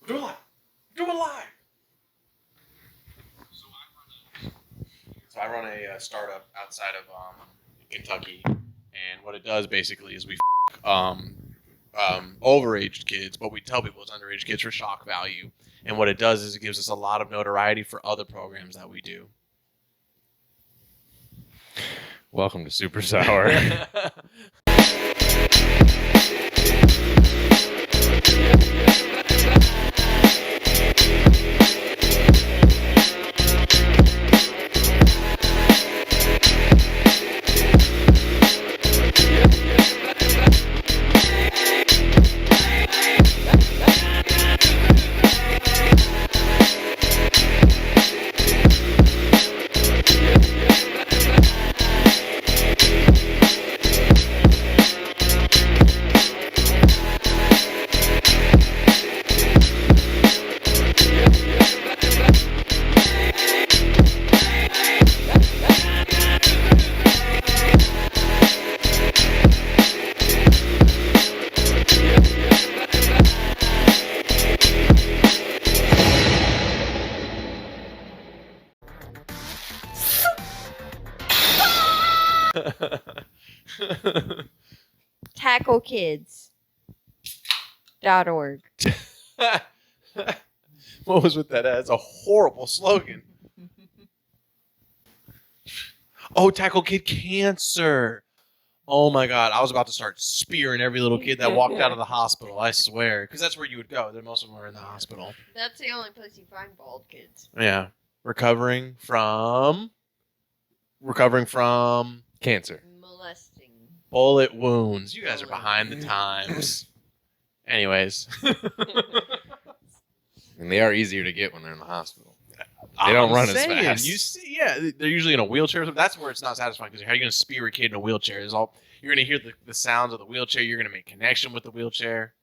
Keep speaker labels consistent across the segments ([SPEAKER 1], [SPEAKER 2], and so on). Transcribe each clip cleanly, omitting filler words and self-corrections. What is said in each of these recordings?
[SPEAKER 1] Do it live. Do it live. So I run a startup outside of Kentucky, and what it does basically is we overaged kids, but we tell people it's underage kids for shock value. And what it does is it gives us a lot of notoriety for other programs that we do.
[SPEAKER 2] Welcome to SuperSour.
[SPEAKER 3] TackleKids.org.
[SPEAKER 1] What was with that? That's a horrible slogan. Oh, tackle kid cancer. Oh my God. I was about to start spearing every little kid that walked out of the hospital. I swear. Because that's where you would go. Most of them are in the hospital.
[SPEAKER 3] That's the only place you find bald kids.
[SPEAKER 1] Yeah. Recovering from
[SPEAKER 2] Cancer.
[SPEAKER 3] Molesting.
[SPEAKER 1] Bullet wounds. You guys are behind the times. Anyways.
[SPEAKER 2] And they are easier to get when they're in the hospital. They don't run as fast.
[SPEAKER 1] You see, yeah, they're usually in a wheelchair. That's where it's not satisfying because how are you going to spear a kid in a wheelchair? You're going to hear the sounds of the wheelchair. You're going to make connection with the wheelchair.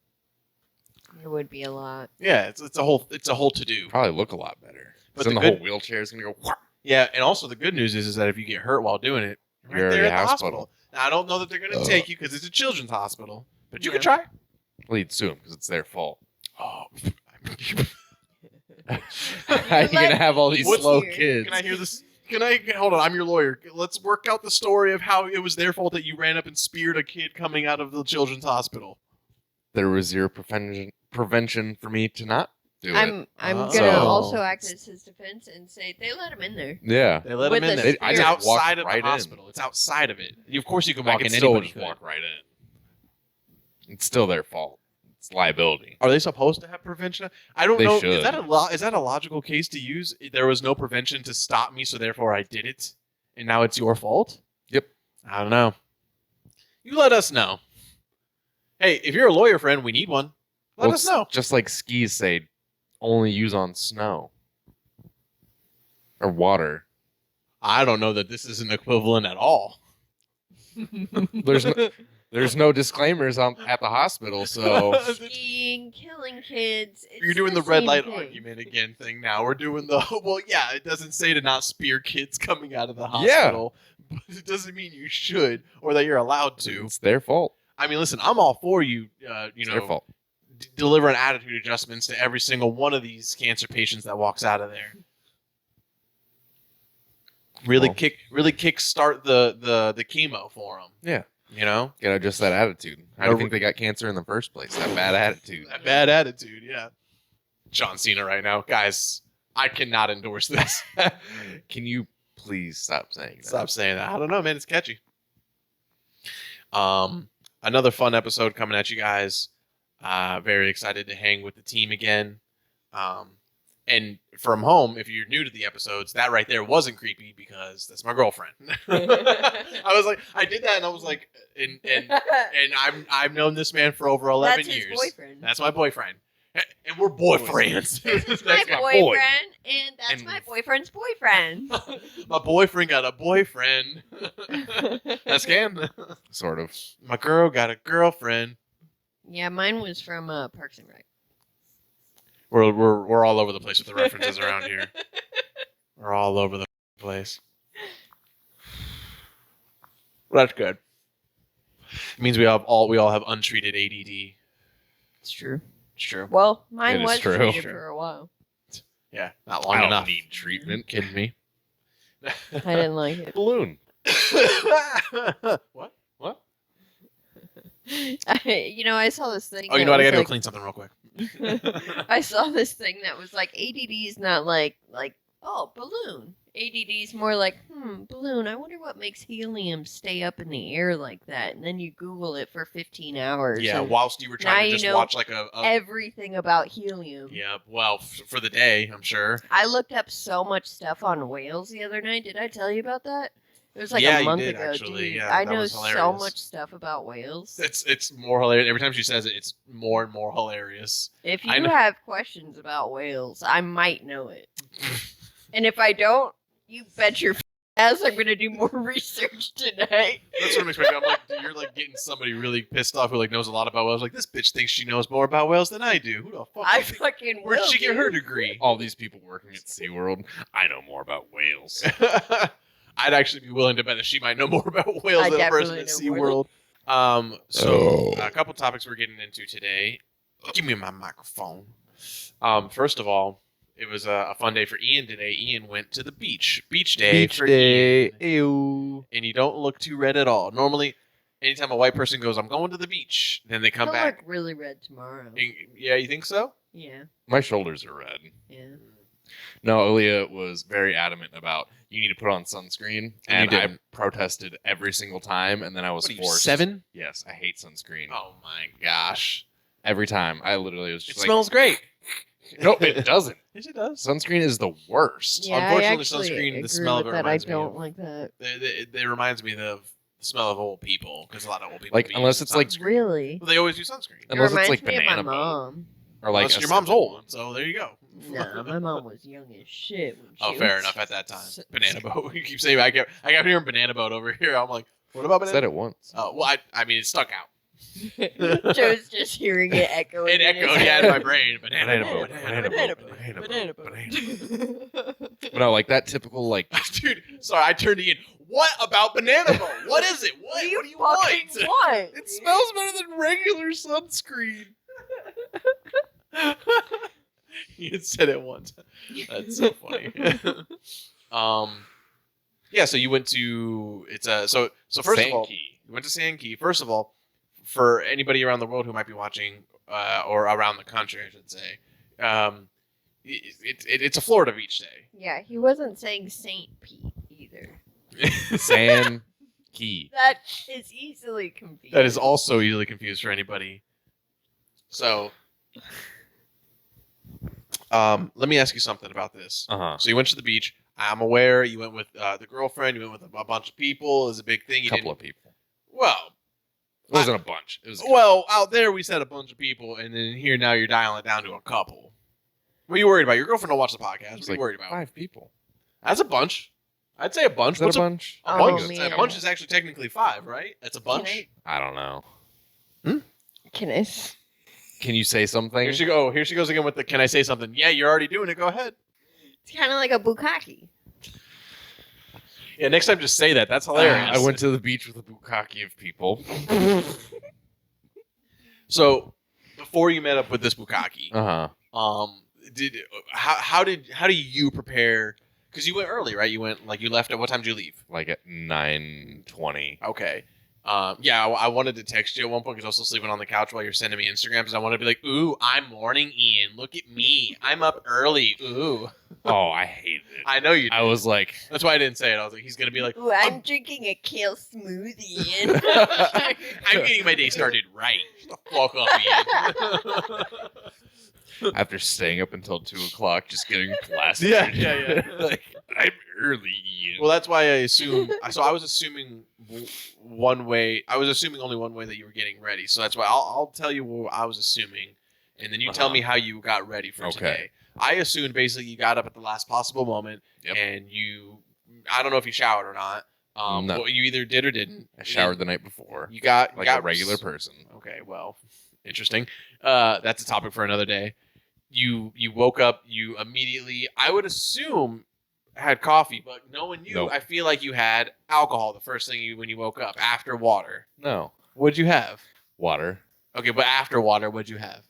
[SPEAKER 3] It would be a lot.
[SPEAKER 1] Yeah, it's a whole to do.
[SPEAKER 2] Probably look a lot better.
[SPEAKER 1] But
[SPEAKER 2] then the whole wheelchair is going to go. Whoosh.
[SPEAKER 1] Yeah, and also the good news is that if you get hurt while doing it,
[SPEAKER 2] You're
[SPEAKER 1] there
[SPEAKER 2] in
[SPEAKER 1] at
[SPEAKER 2] the
[SPEAKER 1] the
[SPEAKER 2] hospital.
[SPEAKER 1] hospital. Now I don't know that they're going to take you because it's a children's hospital, but you can try.
[SPEAKER 2] Well, you'd sue them because it's their fault.
[SPEAKER 1] Oh,
[SPEAKER 2] How are you going to have all these
[SPEAKER 1] What's
[SPEAKER 2] slow
[SPEAKER 3] here?
[SPEAKER 2] kids?
[SPEAKER 1] Can I hear this? Hold on? I'm your lawyer. Let's work out the story of how it was their fault that you ran up and speared a kid coming out of the children's hospital.
[SPEAKER 2] There was zero prevention for me to not do it.
[SPEAKER 3] I'm
[SPEAKER 1] Oh.
[SPEAKER 3] gonna also act as his defense and say they let him in there.
[SPEAKER 2] Yeah.
[SPEAKER 1] They let
[SPEAKER 3] With
[SPEAKER 1] him in
[SPEAKER 3] the
[SPEAKER 1] there.
[SPEAKER 3] spirit.
[SPEAKER 1] It's
[SPEAKER 2] I just walked
[SPEAKER 1] outside of
[SPEAKER 2] right
[SPEAKER 1] the
[SPEAKER 2] in.
[SPEAKER 1] hospital. It's outside of it. Of course, you can
[SPEAKER 2] I
[SPEAKER 1] walk
[SPEAKER 2] can
[SPEAKER 1] in.
[SPEAKER 2] still
[SPEAKER 1] Anybody
[SPEAKER 2] just
[SPEAKER 1] could.
[SPEAKER 2] walk right in. It's still their fault. It's liability.
[SPEAKER 1] Are they supposed to have prevention? I don't
[SPEAKER 2] They
[SPEAKER 1] know.
[SPEAKER 2] should.
[SPEAKER 1] Is that a logical case to use? There was no prevention to stop me, so therefore I did it, and now it's your fault?
[SPEAKER 2] Yep.
[SPEAKER 1] I don't know. You let us know. Hey, if you're a lawyer friend, we need one. Let us know.
[SPEAKER 2] Just like skis say, only use on snow or water.
[SPEAKER 1] I don't know that this is an equivalent at all.
[SPEAKER 2] There's no disclaimers at the hospital, so
[SPEAKER 3] Skiing, killing kids. It's
[SPEAKER 1] You're doing the red
[SPEAKER 3] same
[SPEAKER 1] light
[SPEAKER 3] thing.
[SPEAKER 1] argument again thing now. We're doing it doesn't say to not spear kids coming out of the
[SPEAKER 2] Yeah.
[SPEAKER 1] hospital, but it doesn't mean you should or that you're allowed to.
[SPEAKER 2] it's their fault.
[SPEAKER 1] I mean, listen, I'm all for you,
[SPEAKER 2] It's their fault.
[SPEAKER 1] delivering attitude adjustments to every single one of these cancer patients that walks out of there. Really kickstart the chemo for them.
[SPEAKER 2] Yeah.
[SPEAKER 1] You know?
[SPEAKER 2] Gotta adjust that attitude. How do you think they got cancer in the first place? That bad attitude.
[SPEAKER 1] That bad attitude, yeah. John Cena right now. Guys, I cannot endorse this.
[SPEAKER 2] Can you please stop saying that?
[SPEAKER 1] Stop saying that. I don't know, man. It's catchy. Another fun episode coming at you guys. Very excited to hang with the team again. And from home, if you're new to the episodes, that right there wasn't creepy because that's my girlfriend. I was like, I did that, and I was like, and I've known this man for over 11
[SPEAKER 3] That's his
[SPEAKER 1] years.
[SPEAKER 3] boyfriend.
[SPEAKER 1] That's my boyfriend, and we're boyfriends.
[SPEAKER 3] That's my
[SPEAKER 2] my
[SPEAKER 3] boyfriend,
[SPEAKER 2] boy.
[SPEAKER 3] and that's
[SPEAKER 2] And-
[SPEAKER 3] my boyfriend's boyfriend.
[SPEAKER 1] My boyfriend got a boyfriend. That's Cam.
[SPEAKER 2] Sort of.
[SPEAKER 1] My girl got a girlfriend.
[SPEAKER 3] Yeah, mine was from Parks and Rec.
[SPEAKER 1] We're all over the place with the references around here. We're all over the place. Well, that's good. It means we all have untreated ADD.
[SPEAKER 3] It's true.
[SPEAKER 1] It's true.
[SPEAKER 3] Well, mine
[SPEAKER 2] It is
[SPEAKER 3] was
[SPEAKER 2] true.
[SPEAKER 3] treated for a while.
[SPEAKER 1] Yeah, not
[SPEAKER 2] I
[SPEAKER 1] long
[SPEAKER 2] don't
[SPEAKER 1] enough.
[SPEAKER 2] need treatment.
[SPEAKER 1] Kidding me?
[SPEAKER 3] I didn't like it.
[SPEAKER 2] Balloon.
[SPEAKER 1] What?
[SPEAKER 2] What?
[SPEAKER 3] I saw this thing.
[SPEAKER 1] Oh, you
[SPEAKER 3] that
[SPEAKER 1] know what? I
[SPEAKER 3] was
[SPEAKER 1] gotta go
[SPEAKER 3] like-
[SPEAKER 1] clean something real quick.
[SPEAKER 3] I saw this thing that was like ADD is not like balloon. ADD is more like balloon. I wonder what makes helium stay up in the air like that. And then you Google it for 15 hours.
[SPEAKER 1] Yeah,
[SPEAKER 3] and
[SPEAKER 1] whilst you were trying
[SPEAKER 3] now
[SPEAKER 1] to
[SPEAKER 3] you
[SPEAKER 1] just
[SPEAKER 3] know
[SPEAKER 1] watch like a
[SPEAKER 3] everything about helium.
[SPEAKER 1] yeah, well, for the day, I'm sure.
[SPEAKER 3] I looked up so much stuff on whales the other night. Did I tell you about that? It was like
[SPEAKER 1] Yeah,
[SPEAKER 3] a
[SPEAKER 1] you
[SPEAKER 3] month
[SPEAKER 1] did,
[SPEAKER 3] ago,
[SPEAKER 1] actually.
[SPEAKER 3] dude.
[SPEAKER 1] Yeah,
[SPEAKER 3] I
[SPEAKER 1] that
[SPEAKER 3] know
[SPEAKER 1] was
[SPEAKER 3] so
[SPEAKER 1] hilarious.
[SPEAKER 3] much stuff about whales.
[SPEAKER 1] It's more hilarious every time she says it. It's more and more hilarious.
[SPEAKER 3] If
[SPEAKER 1] I
[SPEAKER 3] you
[SPEAKER 1] know-
[SPEAKER 3] have questions about whales, I might know it. And if I don't, you bet your ass I'm going to do more research tonight.
[SPEAKER 1] That's what I'm expecting. I'm like, dude, you're like getting somebody really pissed off who like knows a lot about whales. Like, this bitch thinks she knows more about whales than I do. Who the fuck?
[SPEAKER 3] I
[SPEAKER 1] do you think-
[SPEAKER 3] fucking
[SPEAKER 1] Where'd
[SPEAKER 3] will,
[SPEAKER 1] she get her
[SPEAKER 3] dude.
[SPEAKER 1] degree?
[SPEAKER 2] All these people working at SeaWorld. I know more about whales.
[SPEAKER 1] I'd actually be willing to bet that she might know more about whales
[SPEAKER 3] I
[SPEAKER 1] than a person
[SPEAKER 3] definitely
[SPEAKER 1] at
[SPEAKER 3] know more
[SPEAKER 1] SeaWorld. So
[SPEAKER 2] Oh.
[SPEAKER 1] a couple topics we're getting into today. Give me my microphone. First of all, it was a fun day for Ian today. Ian went to the beach. Beach day for Ian.
[SPEAKER 2] Ew.
[SPEAKER 1] And you don't look too red at all. Normally, anytime a white person goes, I'm going to the beach, then they come
[SPEAKER 3] I'll
[SPEAKER 1] back.
[SPEAKER 3] look really red tomorrow.
[SPEAKER 1] and- yeah, you think so?
[SPEAKER 3] Yeah,
[SPEAKER 2] My shoulders are red.
[SPEAKER 3] yeah.
[SPEAKER 2] No, Aaliyah was very adamant about you need to put on sunscreen,
[SPEAKER 1] And
[SPEAKER 2] and
[SPEAKER 1] you
[SPEAKER 2] I
[SPEAKER 1] didn't.
[SPEAKER 2] protested every single time, and then I was
[SPEAKER 1] What are you,
[SPEAKER 2] forced.
[SPEAKER 1] 7?
[SPEAKER 2] Yes, I hate sunscreen.
[SPEAKER 1] Oh my gosh.
[SPEAKER 2] Every time, I literally was
[SPEAKER 1] It
[SPEAKER 2] just like,
[SPEAKER 1] smells great.
[SPEAKER 2] no, it doesn't.
[SPEAKER 1] Yes, it does.
[SPEAKER 2] Sunscreen is the worst.
[SPEAKER 3] Yeah,
[SPEAKER 1] Unfortunately,
[SPEAKER 3] I actually
[SPEAKER 1] sunscreen, the
[SPEAKER 3] agree
[SPEAKER 1] smell of
[SPEAKER 3] with
[SPEAKER 1] it
[SPEAKER 3] that. I
[SPEAKER 1] reminds me
[SPEAKER 3] don't
[SPEAKER 1] of-
[SPEAKER 3] like that.
[SPEAKER 1] It reminds me of the smell of old people because a lot of old people
[SPEAKER 2] Like,
[SPEAKER 1] be
[SPEAKER 2] unless
[SPEAKER 1] using
[SPEAKER 2] it's, like,
[SPEAKER 1] sunscreen.
[SPEAKER 3] Really?
[SPEAKER 1] Well, they always use sunscreen.
[SPEAKER 3] It
[SPEAKER 2] Unless it's
[SPEAKER 3] reminds
[SPEAKER 2] like
[SPEAKER 3] me of my
[SPEAKER 2] banana boat.
[SPEAKER 3] mom.
[SPEAKER 2] Or like
[SPEAKER 1] Unless
[SPEAKER 2] a
[SPEAKER 1] your mom's
[SPEAKER 2] cinnamon
[SPEAKER 1] old,
[SPEAKER 2] one.
[SPEAKER 1] so there you go.
[SPEAKER 3] No, my mom was young as shit. When
[SPEAKER 1] Oh,
[SPEAKER 3] she
[SPEAKER 1] fair
[SPEAKER 3] was-
[SPEAKER 1] enough. At that time, banana boat. You keep saying I kept hearing banana boat over here. I'm like, what about
[SPEAKER 2] I
[SPEAKER 1] banana?
[SPEAKER 2] said it once.
[SPEAKER 1] Oh, well, I mean, it stuck out.
[SPEAKER 3] Joe's just hearing it echoing.
[SPEAKER 1] It
[SPEAKER 3] in his
[SPEAKER 1] echoed
[SPEAKER 3] head.
[SPEAKER 1] in my brain. Banana
[SPEAKER 2] Banana
[SPEAKER 1] boat.
[SPEAKER 2] boat,
[SPEAKER 1] Banana
[SPEAKER 2] banana
[SPEAKER 1] boat.
[SPEAKER 2] boat,
[SPEAKER 3] Banana boat.
[SPEAKER 2] But no, like that typical like
[SPEAKER 1] Dude, sorry, I turned to Ian. What about banana boat? What is it? What do you
[SPEAKER 3] fucking
[SPEAKER 1] want?
[SPEAKER 3] want?
[SPEAKER 2] it smells better than regular sunscreen.
[SPEAKER 1] You said it once. That's so funny. Yeah. So you went to so first of all,
[SPEAKER 2] Sankey.
[SPEAKER 1] you went to Sankey. First of all, for anybody around the world who might be watching, or around the country, I should say, it's a Florida beach day.
[SPEAKER 3] Yeah, he wasn't saying Saint Pete either.
[SPEAKER 2] San Key.
[SPEAKER 3] That is easily confused.
[SPEAKER 1] That is also easily confused for anybody. So, let me ask you something about this.
[SPEAKER 2] Uh-huh.
[SPEAKER 1] So you went to the beach. I'm aware you went with the girlfriend. You went with a bunch of people. It was a big thing.
[SPEAKER 2] A
[SPEAKER 1] You
[SPEAKER 2] couple
[SPEAKER 1] didn't,
[SPEAKER 2] of people.
[SPEAKER 1] well,
[SPEAKER 2] It wasn't a bunch. It was
[SPEAKER 1] well, out there we said a bunch of people, and then here now you're dialing it down to a couple. What are you worried about? Your girlfriend don't watch the podcast.
[SPEAKER 2] it was
[SPEAKER 1] What are you
[SPEAKER 2] like
[SPEAKER 1] worried about?
[SPEAKER 2] 5 people.
[SPEAKER 1] That's a bunch. I'd say a bunch.
[SPEAKER 2] Is that
[SPEAKER 1] What's
[SPEAKER 2] a bunch?
[SPEAKER 1] a
[SPEAKER 3] Oh,
[SPEAKER 1] bunch?
[SPEAKER 3] man.
[SPEAKER 1] A bunch is actually technically 5, right? That's a bunch.
[SPEAKER 3] Can
[SPEAKER 2] I don't know.
[SPEAKER 3] Can I? s-
[SPEAKER 2] Can you say something?
[SPEAKER 1] Here she go. Here she goes again with the. Can I say something? Yeah, you're already doing it. Go ahead.
[SPEAKER 3] It's kind of like a bukkake.
[SPEAKER 1] Yeah, next time just say that. That's hilarious.
[SPEAKER 2] I went to the beach with a bukkake of people.
[SPEAKER 1] So before you met up with this bukkake,
[SPEAKER 2] Uh-huh.
[SPEAKER 1] did how do you prepare? Because you went early, right? You left at what time did you leave?
[SPEAKER 2] Like at 9:20.
[SPEAKER 1] Okay. Yeah, I wanted to text you at one point because I was still sleeping on the couch while you're sending me Instagrams, and I wanted to be like, "Ooh, I'm morning Ian. Look at me. I'm up early. Ooh."
[SPEAKER 2] Oh, I hated it.
[SPEAKER 1] I know you. Did.
[SPEAKER 2] I was like,
[SPEAKER 1] That's why I didn't say it. I was like, he's gonna be like,
[SPEAKER 3] Ooh, I'm drinking a kale smoothie. And
[SPEAKER 1] "I'm getting my day started right." Shut the fuck up, Ian.
[SPEAKER 2] after staying up until 2:00, just getting plastered.
[SPEAKER 1] Yeah.
[SPEAKER 2] Like, I'm early, Ian.
[SPEAKER 1] Well, that's why I assumed. So I was assuming one way. I was assuming only one way that you were getting ready. So that's why I'll tell you what I was assuming, and then you tell me how you got ready for
[SPEAKER 2] Okay.
[SPEAKER 1] today. I assumed basically you got up at the last possible moment,
[SPEAKER 2] Yep.
[SPEAKER 1] and you. I don't know if you showered or not.
[SPEAKER 2] No.
[SPEAKER 1] But you either did or didn't.
[SPEAKER 2] I showered the night before,
[SPEAKER 1] You got
[SPEAKER 2] like
[SPEAKER 1] got
[SPEAKER 2] a regular person.
[SPEAKER 1] Okay, well, interesting. That's a topic for another day. You woke up. You immediately, I would assume, had coffee, but knowing you,
[SPEAKER 2] Nope.
[SPEAKER 1] I feel like you had alcohol the first thing when you woke up after water.
[SPEAKER 2] No.
[SPEAKER 1] What'd you have?
[SPEAKER 2] Water.
[SPEAKER 1] Okay, but after water, what'd you have?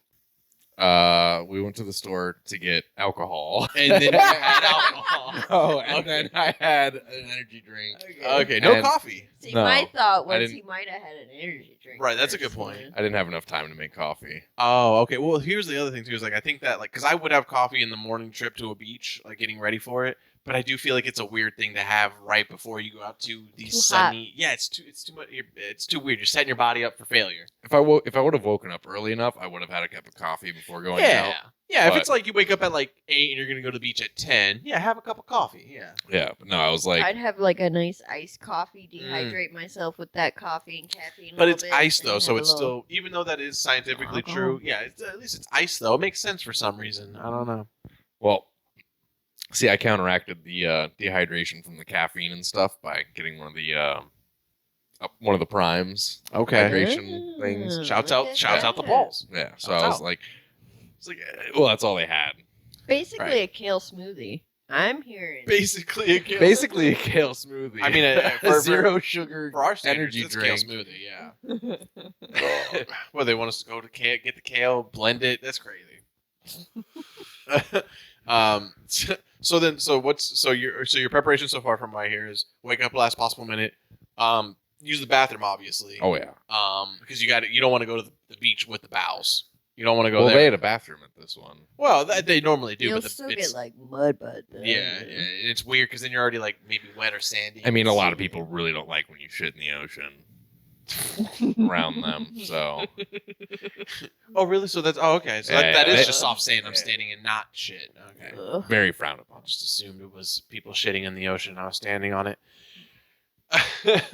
[SPEAKER 2] We went to the store to get alcohol.
[SPEAKER 1] And then you had alcohol.
[SPEAKER 2] Oh, and then I had an energy drink.
[SPEAKER 1] Okay, no
[SPEAKER 2] And-
[SPEAKER 1] coffee.
[SPEAKER 3] See,
[SPEAKER 2] No,
[SPEAKER 3] my thought
[SPEAKER 2] I
[SPEAKER 3] was
[SPEAKER 2] didn't-
[SPEAKER 3] he might have had an energy drink.
[SPEAKER 1] Right, that's a good
[SPEAKER 3] first,
[SPEAKER 1] point.
[SPEAKER 3] yeah.
[SPEAKER 2] I didn't have enough time to make coffee.
[SPEAKER 1] Oh, okay. Well, here's the other thing too. Is like I think that because I would have coffee in the morning trip to a beach, like getting ready for it. But I do feel like it's a weird thing to have right before you go out to these
[SPEAKER 3] Too
[SPEAKER 1] sunny. Yeah, it's too much. It's too weird. You're setting your body up for failure.
[SPEAKER 2] If I would have woken up early enough, I would have had a cup of coffee before going out.
[SPEAKER 1] Yeah. If
[SPEAKER 2] But-
[SPEAKER 1] it's like you wake up at like 8 and you're gonna go to the beach at 10, yeah, have a cup of coffee. Yeah.
[SPEAKER 2] Yeah, but no, I was like,
[SPEAKER 3] I'd have like a nice iced coffee, dehydrate myself with that coffee and caffeine. a
[SPEAKER 1] But
[SPEAKER 3] little
[SPEAKER 1] it's
[SPEAKER 3] bit,
[SPEAKER 1] ice
[SPEAKER 3] and
[SPEAKER 1] though, so
[SPEAKER 3] have a
[SPEAKER 1] it's
[SPEAKER 3] little-
[SPEAKER 1] still, even though that is scientifically
[SPEAKER 3] Alcohol.
[SPEAKER 1] true. Yeah, at least it's ice though. It makes sense for some reason. I don't know.
[SPEAKER 2] well, see, I counteracted the dehydration from the caffeine and stuff by getting one of the primes.
[SPEAKER 1] Okay.
[SPEAKER 2] Hydration things.
[SPEAKER 1] Shouts
[SPEAKER 3] look
[SPEAKER 1] out!
[SPEAKER 3] at
[SPEAKER 1] Shouts out the
[SPEAKER 3] that.
[SPEAKER 1] balls.
[SPEAKER 2] Yeah, so
[SPEAKER 1] Shouts
[SPEAKER 2] I was
[SPEAKER 1] out.
[SPEAKER 2] like, well, that's all they had.
[SPEAKER 3] Basically
[SPEAKER 1] Right.
[SPEAKER 3] a kale smoothie. I'm hearing.
[SPEAKER 1] Basically, a kale
[SPEAKER 2] Basically, a kale smoothie.
[SPEAKER 1] I mean,
[SPEAKER 2] a
[SPEAKER 1] for
[SPEAKER 2] zero sugar
[SPEAKER 1] for our standards,
[SPEAKER 2] energy
[SPEAKER 1] it's
[SPEAKER 2] drink.
[SPEAKER 1] kale smoothie. Yeah. Well, they want us to go to kale, get the kale, blend it. That's crazy. So your preparation so far from right here is wake up last possible minute. Use the bathroom, obviously.
[SPEAKER 2] Oh yeah.
[SPEAKER 1] Because you don't want to go to the beach with the bowels. You don't want to go
[SPEAKER 2] Well,
[SPEAKER 1] there.
[SPEAKER 2] they had a bathroom at this one.
[SPEAKER 1] Well, they normally do,
[SPEAKER 3] You'll
[SPEAKER 1] but
[SPEAKER 3] still
[SPEAKER 1] it's,
[SPEAKER 3] get like mud butt. Though.
[SPEAKER 1] yeah, it's weird because then you're already like maybe wet or sandy.
[SPEAKER 2] I mean, a lot of people really don't like when you shit in the ocean around them. So
[SPEAKER 1] Oh, really? So that's okay. So
[SPEAKER 2] Yeah,
[SPEAKER 1] that is
[SPEAKER 2] yeah.
[SPEAKER 1] just soft sand. I'm
[SPEAKER 2] Yeah.
[SPEAKER 1] standing in, not shit. Okay.
[SPEAKER 3] Ugh.
[SPEAKER 2] very frowned upon.
[SPEAKER 1] Just assumed it was people shitting in the ocean. I was standing on it.
[SPEAKER 3] Typically.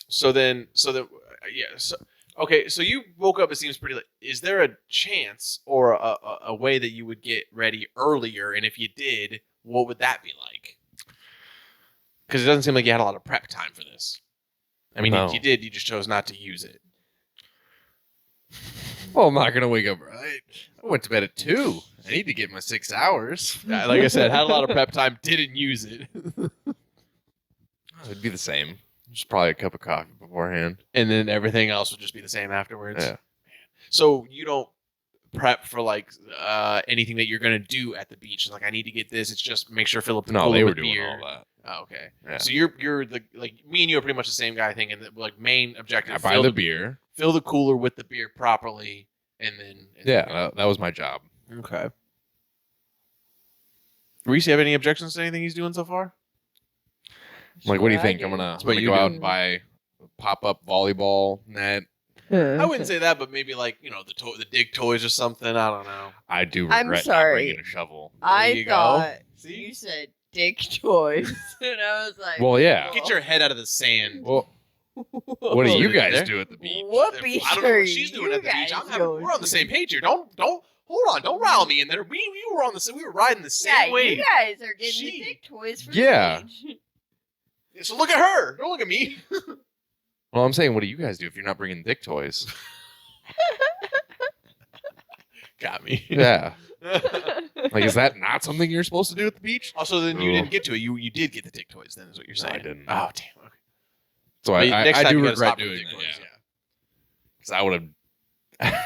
[SPEAKER 1] So okay. So you woke up. It seems pretty late. Is there a chance or a way that you would get ready earlier? And if you did, what would that be like? Because it doesn't seem like you had a lot of prep time for this. I mean,
[SPEAKER 2] No.
[SPEAKER 1] if you did, you just chose not to use it.
[SPEAKER 2] Well, I'm not gonna wake up. I went to bed at 2. I need to get my 6 hours.
[SPEAKER 1] Yeah, like I said, had a lot of prep time, didn't use it.
[SPEAKER 2] It'd be the same. Just probably a cup of coffee beforehand.
[SPEAKER 1] And then everything else would just be the same afterwards.
[SPEAKER 2] Yeah.
[SPEAKER 1] So you don't prep for like anything that you're gonna do at the beach. Like I need to get this. It's just make sure fill up the
[SPEAKER 2] No,
[SPEAKER 1] cooler
[SPEAKER 2] they were
[SPEAKER 1] with
[SPEAKER 2] doing
[SPEAKER 1] beer.
[SPEAKER 2] all that.
[SPEAKER 1] Oh, okay.
[SPEAKER 2] Yeah.
[SPEAKER 1] So you're the like me and you are pretty much the same guy thing. And the like main objective:
[SPEAKER 2] I buy the beer.
[SPEAKER 1] fill the cooler with the beer properly, and then
[SPEAKER 2] Yeah, that was my job.
[SPEAKER 1] Okay. Reese, you have any objections to anything he's doing so far?
[SPEAKER 2] I'm like, what do you
[SPEAKER 3] Sure, I
[SPEAKER 2] think? I'm
[SPEAKER 3] do.
[SPEAKER 2] gonna,
[SPEAKER 1] That's what
[SPEAKER 2] go
[SPEAKER 1] you
[SPEAKER 2] out
[SPEAKER 1] do.
[SPEAKER 2] and buy a pop-up volleyball net.
[SPEAKER 1] I wouldn't say that, but maybe like the dig toys or something. I don't know.
[SPEAKER 2] I do
[SPEAKER 3] I'm
[SPEAKER 2] regret not
[SPEAKER 3] sorry.
[SPEAKER 2] bringing a shovel.
[SPEAKER 3] I
[SPEAKER 1] There you go.
[SPEAKER 3] thought
[SPEAKER 1] See?
[SPEAKER 3] you said dick toys, and I was like,
[SPEAKER 2] Well, yeah.
[SPEAKER 1] Get your head out of the sand.
[SPEAKER 2] Well, what do you guys
[SPEAKER 1] There?
[SPEAKER 2] do at the beach?
[SPEAKER 3] What beach
[SPEAKER 1] I don't know
[SPEAKER 3] are
[SPEAKER 1] what she's doing
[SPEAKER 3] you
[SPEAKER 1] at the beach.
[SPEAKER 3] guys
[SPEAKER 1] We're on the
[SPEAKER 3] going
[SPEAKER 1] same
[SPEAKER 3] to?
[SPEAKER 1] page here. Don't hold on. Don't rile me in there. We were on the same. We were riding the same
[SPEAKER 3] Yeah,
[SPEAKER 1] wave.
[SPEAKER 3] you guys are getting
[SPEAKER 1] She-
[SPEAKER 3] the dick toys for
[SPEAKER 2] Yeah.
[SPEAKER 3] the beach.
[SPEAKER 1] So look at her. Don't look at me.
[SPEAKER 2] Well, I'm saying, what do you guys do if you're not bringing dick toys?
[SPEAKER 1] Got me.
[SPEAKER 2] Yeah. Like, is that not something you're supposed to do at the beach?
[SPEAKER 1] Also, then you
[SPEAKER 2] Ugh.
[SPEAKER 1] didn't get to it. You did get the dick toys. Then is what you're
[SPEAKER 2] No, I
[SPEAKER 1] saying.
[SPEAKER 2] didn't.
[SPEAKER 1] Oh damn. Okay.
[SPEAKER 2] So
[SPEAKER 1] But next
[SPEAKER 2] I
[SPEAKER 1] time
[SPEAKER 2] do
[SPEAKER 1] you gotta
[SPEAKER 2] regret
[SPEAKER 1] stop with
[SPEAKER 2] doing
[SPEAKER 1] dick
[SPEAKER 2] that.
[SPEAKER 1] toys,
[SPEAKER 2] Yeah. Because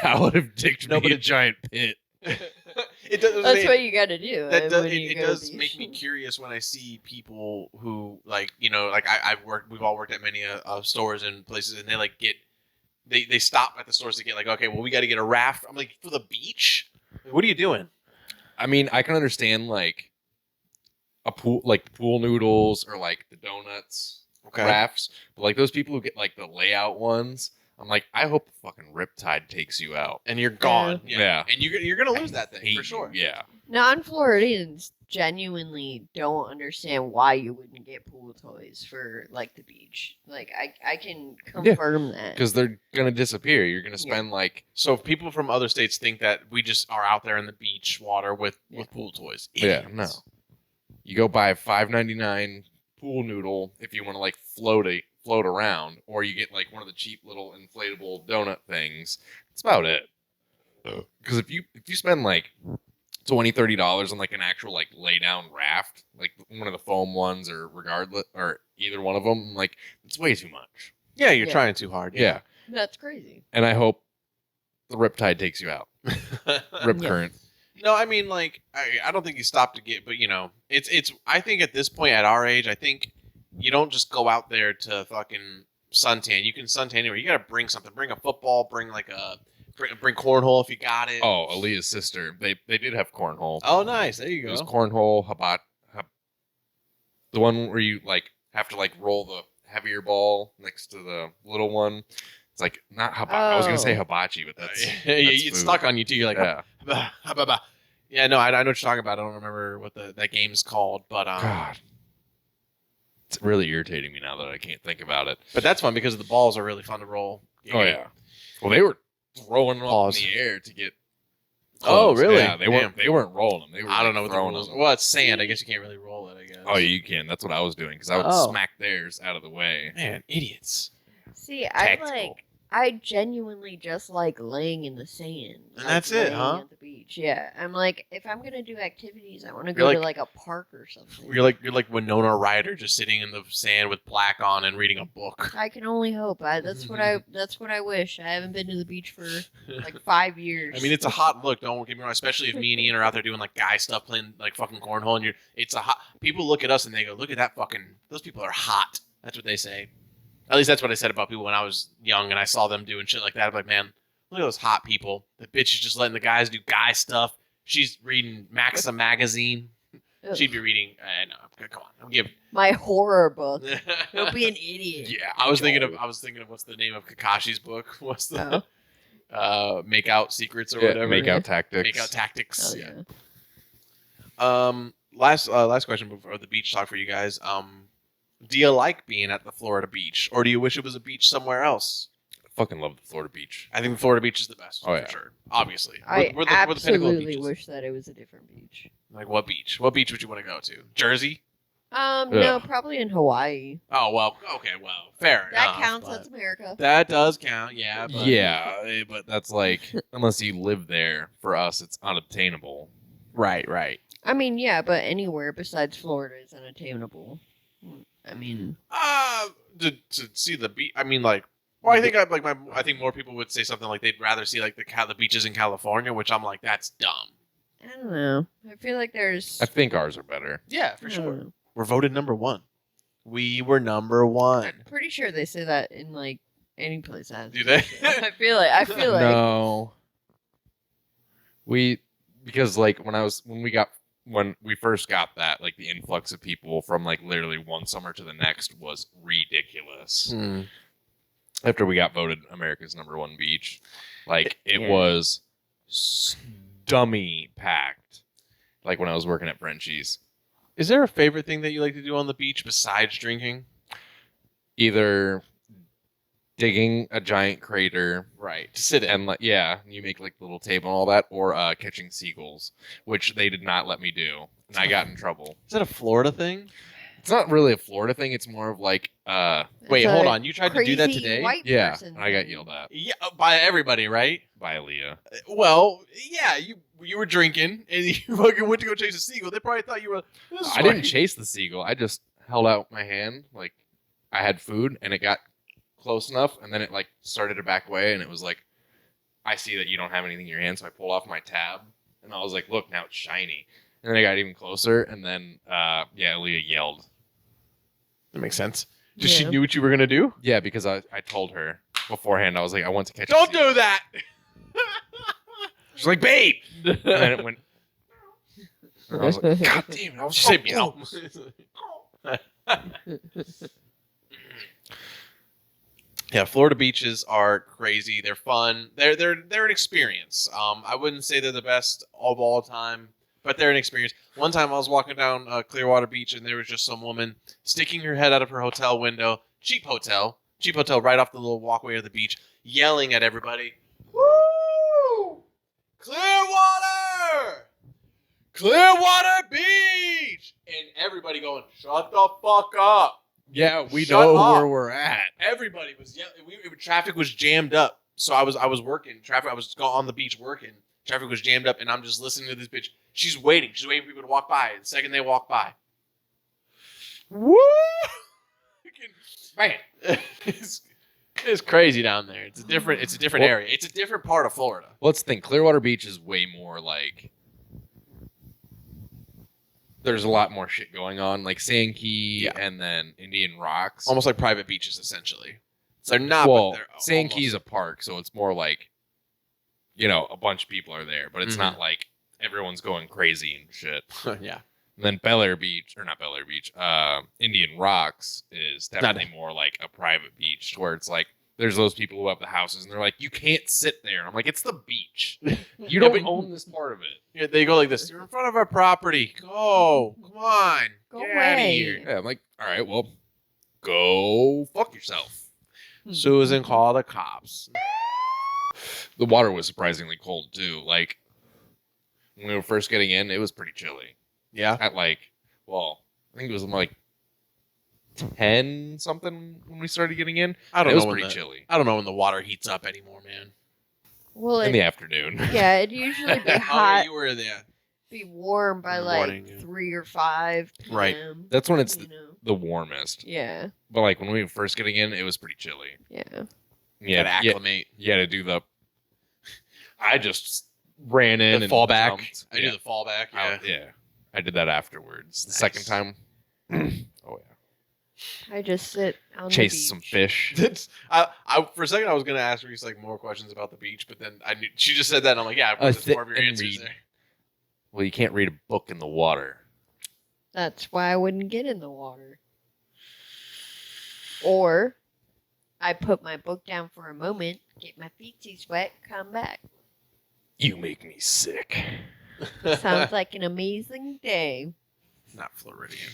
[SPEAKER 2] I would have dicked
[SPEAKER 1] No,
[SPEAKER 2] me
[SPEAKER 1] but
[SPEAKER 2] a giant pit.
[SPEAKER 1] It does.
[SPEAKER 3] That's what you got to do.
[SPEAKER 1] That does,
[SPEAKER 3] when you
[SPEAKER 1] it
[SPEAKER 3] go to
[SPEAKER 1] does
[SPEAKER 3] the
[SPEAKER 1] make me
[SPEAKER 3] beach.
[SPEAKER 1] curious when I see people who like I've worked. We've all worked at many stores and places, and they like get they stop at the stores to get like, okay, well, we got to get a raft. I'm like, for the beach? Like, what are you doing?
[SPEAKER 2] I mean, I can understand like a pool, like pool noodles or like the donuts rafts, but like those people who get like the layout ones, I'm like, I hope the fucking riptide takes you out.
[SPEAKER 1] And you're gone.
[SPEAKER 2] Yeah.
[SPEAKER 1] And you're gonna lose that thing
[SPEAKER 2] Hate
[SPEAKER 1] for sure.
[SPEAKER 2] you. Yeah.
[SPEAKER 3] Non-Floridians genuinely don't understand why you wouldn't get pool toys for like the beach. Like I can confirm that.
[SPEAKER 2] Because they're gonna disappear. You're gonna spend like
[SPEAKER 1] So if people from other states think that we just are out there in the beach water with pool toys,
[SPEAKER 2] yeah,
[SPEAKER 1] idiots.
[SPEAKER 2] no. You go buy a $5.99 pool noodle if you want to like float around, or you get like one of the cheap little inflatable donut things. That's about it. Because if you spend like $20-$30 on like an actual like lay down raft, like one of the foam ones, or regardless, or either one of them, like it's way too much.
[SPEAKER 1] Yeah, you're
[SPEAKER 3] Yeah.
[SPEAKER 1] trying too hard.
[SPEAKER 2] Yeah.
[SPEAKER 3] That's crazy.
[SPEAKER 2] And I hope the riptide takes you out. Rip
[SPEAKER 3] Yeah.
[SPEAKER 2] current.
[SPEAKER 1] No, I mean, like, I don't think you stop to get, but it's. I think at this point, at our age, I think you don't just go out there to fucking suntan. You can suntan anywhere. You got to bring something. Bring a football. Bring bring cornhole if you got it.
[SPEAKER 2] Oh, Aaliyah's sister. They did have cornhole.
[SPEAKER 1] Oh, nice. There you
[SPEAKER 2] It was
[SPEAKER 1] go.
[SPEAKER 2] cornhole, the one where you like have to like roll the heavier ball next to the little one. It's like not hibachi. I was gonna say hibachi, but that's
[SPEAKER 1] It's
[SPEAKER 2] food.
[SPEAKER 1] stuck on you too. You're like,
[SPEAKER 2] Yeah.
[SPEAKER 1] Yeah, no, I know what you're talking about. I don't remember what that game's called, but
[SPEAKER 2] God, it's really irritating me now that I can't think about it.
[SPEAKER 1] but that's fun because the balls are really fun to roll.
[SPEAKER 2] Oh yeah. Well, they were throwing them up
[SPEAKER 1] Pause.
[SPEAKER 2] in the air to get.
[SPEAKER 1] Oh,
[SPEAKER 2] close.
[SPEAKER 1] really?
[SPEAKER 2] Yeah, they weren't rolling them. They were.
[SPEAKER 1] I don't
[SPEAKER 2] like,
[SPEAKER 1] know what the
[SPEAKER 2] throwing
[SPEAKER 1] rules.
[SPEAKER 2] them.
[SPEAKER 1] Well, it's sand. I guess you can't really roll it. I guess.
[SPEAKER 2] Oh, you can. That's what I was doing because I would
[SPEAKER 3] Oh.
[SPEAKER 2] smack theirs out of the way.
[SPEAKER 1] Man, idiots.
[SPEAKER 3] See,
[SPEAKER 2] Tactical.
[SPEAKER 3] I genuinely just like laying in the sand.
[SPEAKER 1] And
[SPEAKER 3] like,
[SPEAKER 1] that's it,
[SPEAKER 3] laying
[SPEAKER 1] huh?
[SPEAKER 3] At the beach, yeah. I'm like, if I'm gonna do activities, I want to
[SPEAKER 1] You're
[SPEAKER 3] go to
[SPEAKER 1] like-
[SPEAKER 3] like a park or something.
[SPEAKER 1] You're like Winona Ryder, just sitting in the sand with black on and reading a book.
[SPEAKER 3] I can only hope. That's what I wish. I haven't been to the beach for like 5 years.
[SPEAKER 1] I mean, it's a hot look. Don't get me wrong. Especially if me and Ian are out there doing like guy stuff, playing like fucking cornhole, and it's a hot. People look at us and they go, "Look at that fucking. Those people are hot." That's what they say. At least that's what I said about people when I was young and I saw them doing shit like that. I'm like, man, look at those hot people. The bitch is just letting the guys do guy stuff. She's reading Maxim magazine.
[SPEAKER 3] Ugh.
[SPEAKER 1] She'd be reading. No, come on. I'm giving.
[SPEAKER 3] My horror book. Don't be an idiot.
[SPEAKER 1] Yeah, I was thinking of what's the name of Kakashi's book? What's the Make Out Secrets or whatever?
[SPEAKER 2] Make out tactics.
[SPEAKER 1] Make Out Tactics.
[SPEAKER 3] Oh,
[SPEAKER 1] Yeah.
[SPEAKER 3] yeah.
[SPEAKER 1] Last question before the beach talk for you guys. Do you like being at the Florida beach, or do you wish it was a beach somewhere else?
[SPEAKER 2] I fucking love the Florida beach.
[SPEAKER 1] I think the Florida beach is the best,
[SPEAKER 2] Oh,
[SPEAKER 1] for
[SPEAKER 2] yeah.
[SPEAKER 1] sure. Obviously,
[SPEAKER 3] I
[SPEAKER 1] we're the pinnacle of
[SPEAKER 3] absolutely
[SPEAKER 1] beaches.
[SPEAKER 3] wish that it was a different beach.
[SPEAKER 1] Like what beach? What beach would you want to go to? Jersey?
[SPEAKER 3] No, probably in Hawaii.
[SPEAKER 1] Oh well, okay, well, fair
[SPEAKER 3] That
[SPEAKER 1] enough.
[SPEAKER 3] counts.
[SPEAKER 1] but-
[SPEAKER 3] That's America.
[SPEAKER 1] That does count, yeah. But
[SPEAKER 2] Yeah, but that's like unless you live there. For us, it's unobtainable.
[SPEAKER 1] right.
[SPEAKER 3] I mean, yeah, but anywhere besides Florida is unattainable. I mean,
[SPEAKER 1] To see the beach. I mean, like, well, I think I think more people would say something like they'd rather see like the beaches in California, which I'm like, that's dumb.
[SPEAKER 3] I don't know. I feel like there's.
[SPEAKER 2] I think ours are better.
[SPEAKER 1] Yeah,
[SPEAKER 3] I don't know.
[SPEAKER 1] We're voted number one. We were number one.
[SPEAKER 3] I'm pretty sure they say that in like any place that has
[SPEAKER 1] Do they?
[SPEAKER 3] I feel like
[SPEAKER 2] No, because like when we first got that, like the influx of people from like literally one summer to the next was ridiculous.
[SPEAKER 1] Hmm.
[SPEAKER 2] After we got voted America's number one beach, like it
[SPEAKER 3] Yeah.
[SPEAKER 2] was dummy packed. Like when I was working at Frenchie's,
[SPEAKER 1] Is there a favorite thing that you like to do on the beach besides drinking?
[SPEAKER 2] either digging a giant crater
[SPEAKER 1] Right. To sit in.
[SPEAKER 2] and like you make like the little table and all that, or catching seagulls, which they did not let me do, and I got in trouble.
[SPEAKER 1] Is that a Florida thing?
[SPEAKER 2] It's not really a Florida thing. It's more of like
[SPEAKER 1] Wait,
[SPEAKER 3] It's
[SPEAKER 1] hold
[SPEAKER 3] a
[SPEAKER 1] on. You tried to do that
[SPEAKER 3] crazy
[SPEAKER 1] today?
[SPEAKER 3] White
[SPEAKER 2] yeah,
[SPEAKER 3] person
[SPEAKER 2] and I got
[SPEAKER 3] thing.
[SPEAKER 2] yelled at
[SPEAKER 1] Yeah, by everybody, right?
[SPEAKER 2] by Aaliyah.
[SPEAKER 1] Well, yeah. You were drinking and you fucking went to go chase a seagull. They probably thought you were. This is
[SPEAKER 2] I didn't
[SPEAKER 1] right.
[SPEAKER 2] chase the seagull. I just held out my hand like I had food, and it got close enough, and then it like started to back away, and it was like, I see that you don't have anything in your hand, so I pulled off my tab, and I was like, look, now it's shiny. And then I got even closer, and then Aaliyah yelled.
[SPEAKER 1] That makes sense. Just she
[SPEAKER 3] Yeah.
[SPEAKER 1] knew what you were gonna do.
[SPEAKER 2] Yeah, because I told her beforehand. I was like, I want to catch.
[SPEAKER 1] Don't
[SPEAKER 2] a seagull.
[SPEAKER 1] do that.
[SPEAKER 2] She's like, babe. And then it went. And I was like, God damn it! I was
[SPEAKER 1] She
[SPEAKER 2] so
[SPEAKER 1] said meow.
[SPEAKER 2] close.
[SPEAKER 1] Yeah, Florida beaches are crazy. They're fun. They're an experience. I wouldn't say they're the best of all time, but they're an experience. One time I was walking down Clearwater Beach, and there was just some woman sticking her head out of her hotel window, cheap hotel, right off the little walkway of the beach, yelling at everybody, "Woo! Clearwater! Clearwater Beach!" And everybody going, "Shut the fuck up."
[SPEAKER 2] Yeah, we
[SPEAKER 1] Shut
[SPEAKER 2] know
[SPEAKER 1] up.
[SPEAKER 2] where we're at.
[SPEAKER 1] Everybody was yelling. Traffic was jammed up. So I was working. I was on the beach working. Traffic was jammed up, and I'm just listening to this bitch. She's waiting for people to walk by. And the second they walk by, woo! Man, It's crazy down there. It's a different area. It's a different part of Florida.
[SPEAKER 2] Let's think. Clearwater Beach is way more like. There's a lot more shit going on, like Sandkey and then Indian Rocks.
[SPEAKER 1] Almost like private beaches, essentially. So they're not.
[SPEAKER 2] Well,
[SPEAKER 1] but they're
[SPEAKER 2] Sandkey's a park, so it's more like, a bunch of people are there, but it's not like everyone's going crazy and shit.
[SPEAKER 1] Yeah.
[SPEAKER 2] And then Indian Rocks is definitely more like a private beach where it's like there's those people who have the houses and they're like, you can't sit there. And I'm like, it's the beach. You don't own this part of it.
[SPEAKER 1] Yeah, they go like this. You're in front of our property. Go. Come on.
[SPEAKER 3] Go
[SPEAKER 1] Get
[SPEAKER 3] away.
[SPEAKER 1] out of here.
[SPEAKER 2] Yeah, I'm like, all right, well, go fuck yourself.
[SPEAKER 1] Susan, call the cops.
[SPEAKER 2] The water was surprisingly cold too. Like when we were first getting in, it was pretty chilly.
[SPEAKER 1] Yeah.
[SPEAKER 2] At I think it was like 10 something when we started getting in.
[SPEAKER 1] I don't
[SPEAKER 2] it
[SPEAKER 1] know.
[SPEAKER 2] It was pretty chilly.
[SPEAKER 1] I don't know when the water heats up anymore, man.
[SPEAKER 3] Well,
[SPEAKER 2] in the afternoon.
[SPEAKER 3] Yeah, it'd usually be
[SPEAKER 1] Oh,
[SPEAKER 3] hot.
[SPEAKER 1] you were there.
[SPEAKER 3] Be warm by
[SPEAKER 1] In the
[SPEAKER 3] like
[SPEAKER 1] morning, yeah.
[SPEAKER 3] 3 or 5 p.m.
[SPEAKER 1] Right.
[SPEAKER 2] That's when it's
[SPEAKER 3] you know.
[SPEAKER 2] the warmest.
[SPEAKER 3] Yeah.
[SPEAKER 2] But like when we were first getting in, it was pretty chilly.
[SPEAKER 3] Yeah.
[SPEAKER 1] You gotta acclimate.
[SPEAKER 2] You had to do the. I just ran in
[SPEAKER 1] The
[SPEAKER 2] and
[SPEAKER 1] fallback.
[SPEAKER 2] jumped.
[SPEAKER 1] I do the fallback. Yeah.
[SPEAKER 2] I did that afterwards. The
[SPEAKER 1] Nice.
[SPEAKER 2] second time. Oh yeah.
[SPEAKER 3] I just sit on
[SPEAKER 2] Chase
[SPEAKER 3] the beach.
[SPEAKER 2] some fish.
[SPEAKER 1] I for a second I was gonna ask Reese like more questions about the beach, but then I knew she just said that and I'm like, yeah, that's more of your
[SPEAKER 2] and
[SPEAKER 1] answers
[SPEAKER 2] read.
[SPEAKER 1] there.
[SPEAKER 2] Well, you can't read a book in the water.
[SPEAKER 3] That's why I wouldn't get in the water. Or I put my book down for a moment, get my feetsies wet, come back.
[SPEAKER 2] You make me sick.
[SPEAKER 3] Sounds like an amazing day.
[SPEAKER 1] Not Floridian.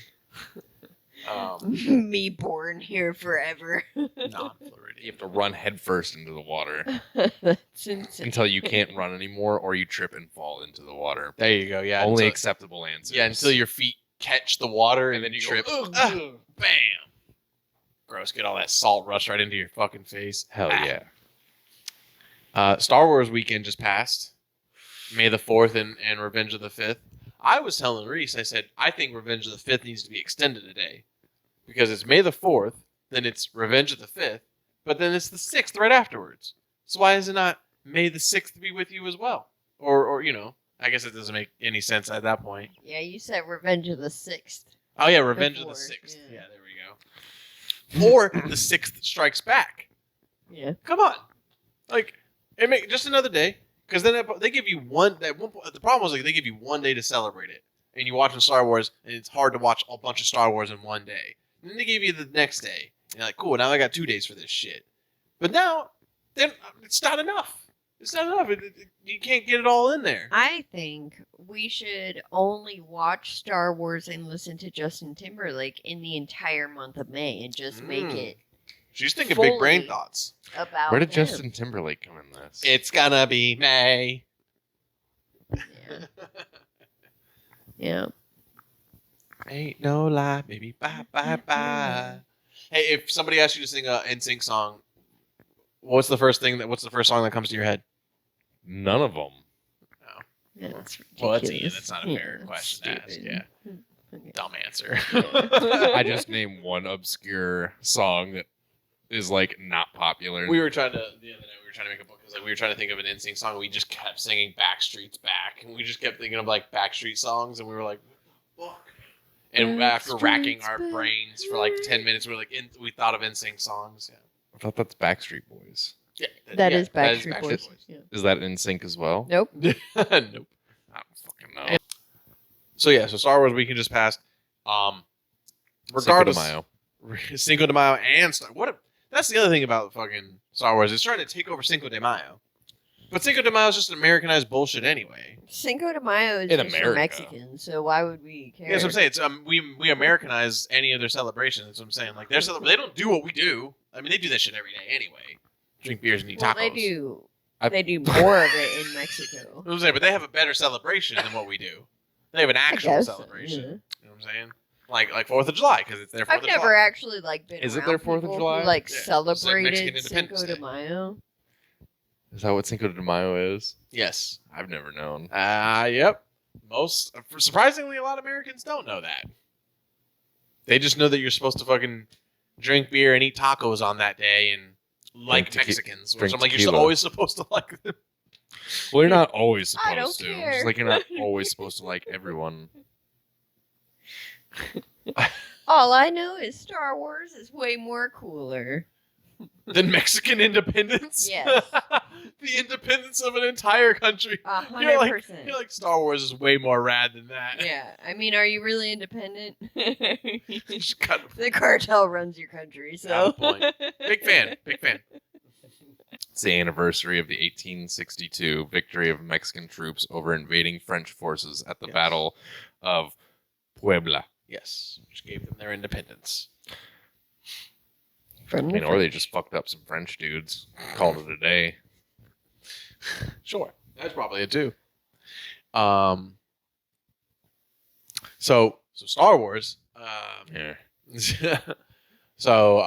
[SPEAKER 3] Me born here forever.
[SPEAKER 1] Non-Floridian.
[SPEAKER 2] You have to run headfirst into the water
[SPEAKER 3] That's insane.
[SPEAKER 2] until you can't run anymore, or you trip and fall into the water.
[SPEAKER 1] There you go. Yeah.
[SPEAKER 2] Only
[SPEAKER 1] until,
[SPEAKER 2] acceptable answers.
[SPEAKER 1] yeah, until your feet catch the water and then you trip.
[SPEAKER 2] go,
[SPEAKER 1] Bam. Gross. Get all that salt rush right into your fucking face.
[SPEAKER 2] Hell
[SPEAKER 1] Ah.
[SPEAKER 2] yeah.
[SPEAKER 1] Star Wars weekend just passed. May the 4th and Revenge of the 5th. I was telling Reese, I said, I think Revenge of the 5th needs to be extended a day. Because it's May the 4th, then it's Revenge of the 5th, but then it's the 6th right afterwards. So why is it not May the 6th be with you as well? Or I guess it doesn't make any sense at that point.
[SPEAKER 3] Yeah, you said Revenge of the 6th.
[SPEAKER 1] Oh yeah, Revenge of the
[SPEAKER 3] Before,
[SPEAKER 1] 6th.
[SPEAKER 3] yeah.
[SPEAKER 1] Yeah, there we go. Or the 6th Strikes Back.
[SPEAKER 3] Yeah.
[SPEAKER 1] Come on. Like, just another day. Because then they give you the problem was like they give you 1 day to celebrate it. And you're watching Star Wars, and it's hard to watch a bunch of Star Wars in 1 day. And then they give you the next day. And you're like, cool, now I got 2 days for this shit. But now, then it's not enough. It's not enough. You can't get it all in there.
[SPEAKER 3] I think we should only watch Star Wars and listen to Justin Timberlake in the entire month of May and just make it
[SPEAKER 1] She's thinking big brain
[SPEAKER 3] fully
[SPEAKER 1] thoughts.
[SPEAKER 3] about
[SPEAKER 2] Where did
[SPEAKER 3] him.
[SPEAKER 2] Justin Timberlake come in this?
[SPEAKER 1] It's gonna be May.
[SPEAKER 3] Yeah. Yeah.
[SPEAKER 1] Ain't no lie, baby. Bye, bye, bye. Hey, if somebody asked you to sing a NSYNC song, what's the first song that comes to your head?
[SPEAKER 2] None of them.
[SPEAKER 3] Yeah, that's ridiculous.
[SPEAKER 1] Well, that's not a fair
[SPEAKER 3] Yeah,
[SPEAKER 1] question to ask.
[SPEAKER 3] stupid.
[SPEAKER 1] Yeah,
[SPEAKER 3] Okay.
[SPEAKER 1] dumb answer.
[SPEAKER 2] I just named one obscure song that is like not popular.
[SPEAKER 1] We were trying to the other night. We were trying to make a book because we were trying to think of an NSYNC song. And we just kept singing "Backstreet's Back," and we just kept thinking of like Backstreet songs, and we were like, "Fuck." And after racking our
[SPEAKER 3] Backstreet's
[SPEAKER 1] brains for like 10 minutes, we thought of NSYNC songs. Yeah,
[SPEAKER 2] I thought that's Backstreet Boys.
[SPEAKER 1] yeah,
[SPEAKER 3] That
[SPEAKER 1] yeah,
[SPEAKER 3] is Backstreet Boys. Yeah.
[SPEAKER 2] Is that in sync as well?
[SPEAKER 3] Nope.
[SPEAKER 1] nope.
[SPEAKER 2] I don't fucking know.
[SPEAKER 1] So yeah, so Star Wars weekend just passed. Regardless, Cinco de Mayo and that's the other thing about fucking Star Wars. It's trying to take over Cinco de Mayo, but Cinco de Mayo is just Americanized bullshit anyway.
[SPEAKER 3] Cinco de Mayo is
[SPEAKER 2] In
[SPEAKER 3] just for
[SPEAKER 2] America.
[SPEAKER 3] Mexicans, so why would we care?
[SPEAKER 1] Yeah, that's what I'm saying. It's we Americanize any of their celebrations. That's what I'm saying. Like they don't do what we do. I mean, they do that shit every day anyway. Drink beers and eat
[SPEAKER 3] Well,
[SPEAKER 1] tacos.
[SPEAKER 3] they do. They do more of it in Mexico.
[SPEAKER 1] That's what I'm saying, but they have a better celebration than what we do. They have an actual
[SPEAKER 3] guess so,
[SPEAKER 1] celebration.
[SPEAKER 3] yeah.
[SPEAKER 1] You know what I'm saying? Like 4th of July because it's their 4th
[SPEAKER 3] I've
[SPEAKER 1] of
[SPEAKER 3] never
[SPEAKER 1] July.
[SPEAKER 3] actually been
[SPEAKER 2] Is it
[SPEAKER 3] around
[SPEAKER 2] their 4th of
[SPEAKER 3] people
[SPEAKER 2] July?
[SPEAKER 3] who, like
[SPEAKER 1] Yeah, it's like
[SPEAKER 3] celebrated
[SPEAKER 1] Mexican Independence
[SPEAKER 3] Cinco de
[SPEAKER 1] Day.
[SPEAKER 3] Mayo.
[SPEAKER 2] Is that what Cinco de Mayo is?
[SPEAKER 1] Yes.
[SPEAKER 2] I've never known.
[SPEAKER 1] Yep. Surprisingly, a lot of Americans don't know that. They just know that you're supposed to fucking drink beer and eat tacos on that day and like
[SPEAKER 2] Drink
[SPEAKER 1] Mexicans, which
[SPEAKER 2] drink
[SPEAKER 1] I'm like, you're
[SPEAKER 2] tequila.
[SPEAKER 1] always supposed to like them.
[SPEAKER 2] Well, you're not always
[SPEAKER 3] I don't
[SPEAKER 2] supposed to.
[SPEAKER 3] care.
[SPEAKER 2] Just like you're not always supposed to like everyone.
[SPEAKER 3] All I know is Star Wars is way more cooler.
[SPEAKER 1] Than Mexican independence?
[SPEAKER 3] Yes.
[SPEAKER 1] The independence of an entire country.
[SPEAKER 3] 100%.
[SPEAKER 1] You're like, Star Wars is way more rad than that.
[SPEAKER 3] Yeah, I mean, are you really independent?
[SPEAKER 1] Just kind of-
[SPEAKER 3] The cartel runs your country, so.
[SPEAKER 1] Valid point. Big fan. Big fan.
[SPEAKER 2] It's the anniversary of the 1862 victory of Mexican troops over invading French forces at the
[SPEAKER 1] Yes.
[SPEAKER 2] Battle of Puebla.
[SPEAKER 1] Yes. Which gave them their independence.
[SPEAKER 3] From
[SPEAKER 2] I mean, or they just fucked up some French dudes. Called it a day.
[SPEAKER 1] Sure. That's probably it too. So Star Wars.
[SPEAKER 2] Yeah.
[SPEAKER 1] So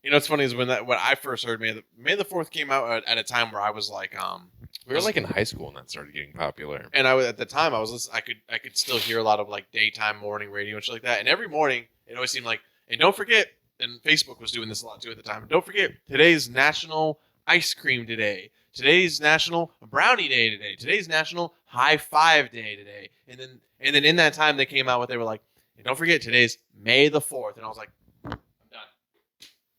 [SPEAKER 1] you know what's funny is when I first heard May the 4th came out at a time where I was like
[SPEAKER 2] We were like in high school when that started getting popular.
[SPEAKER 1] and I was at the time I was listening, I could still hear a lot of like daytime morning radio and shit like that, and every morning it always seemed like, and don't forget, and Facebook was doing this a lot too at the time, don't forget, today's National Ice Cream Day, today's National Brownie Day today, today's National High Five Day today, and then in that time they came out with, they were like, and don't forget, today's May the 4th, and I was like, I'm done.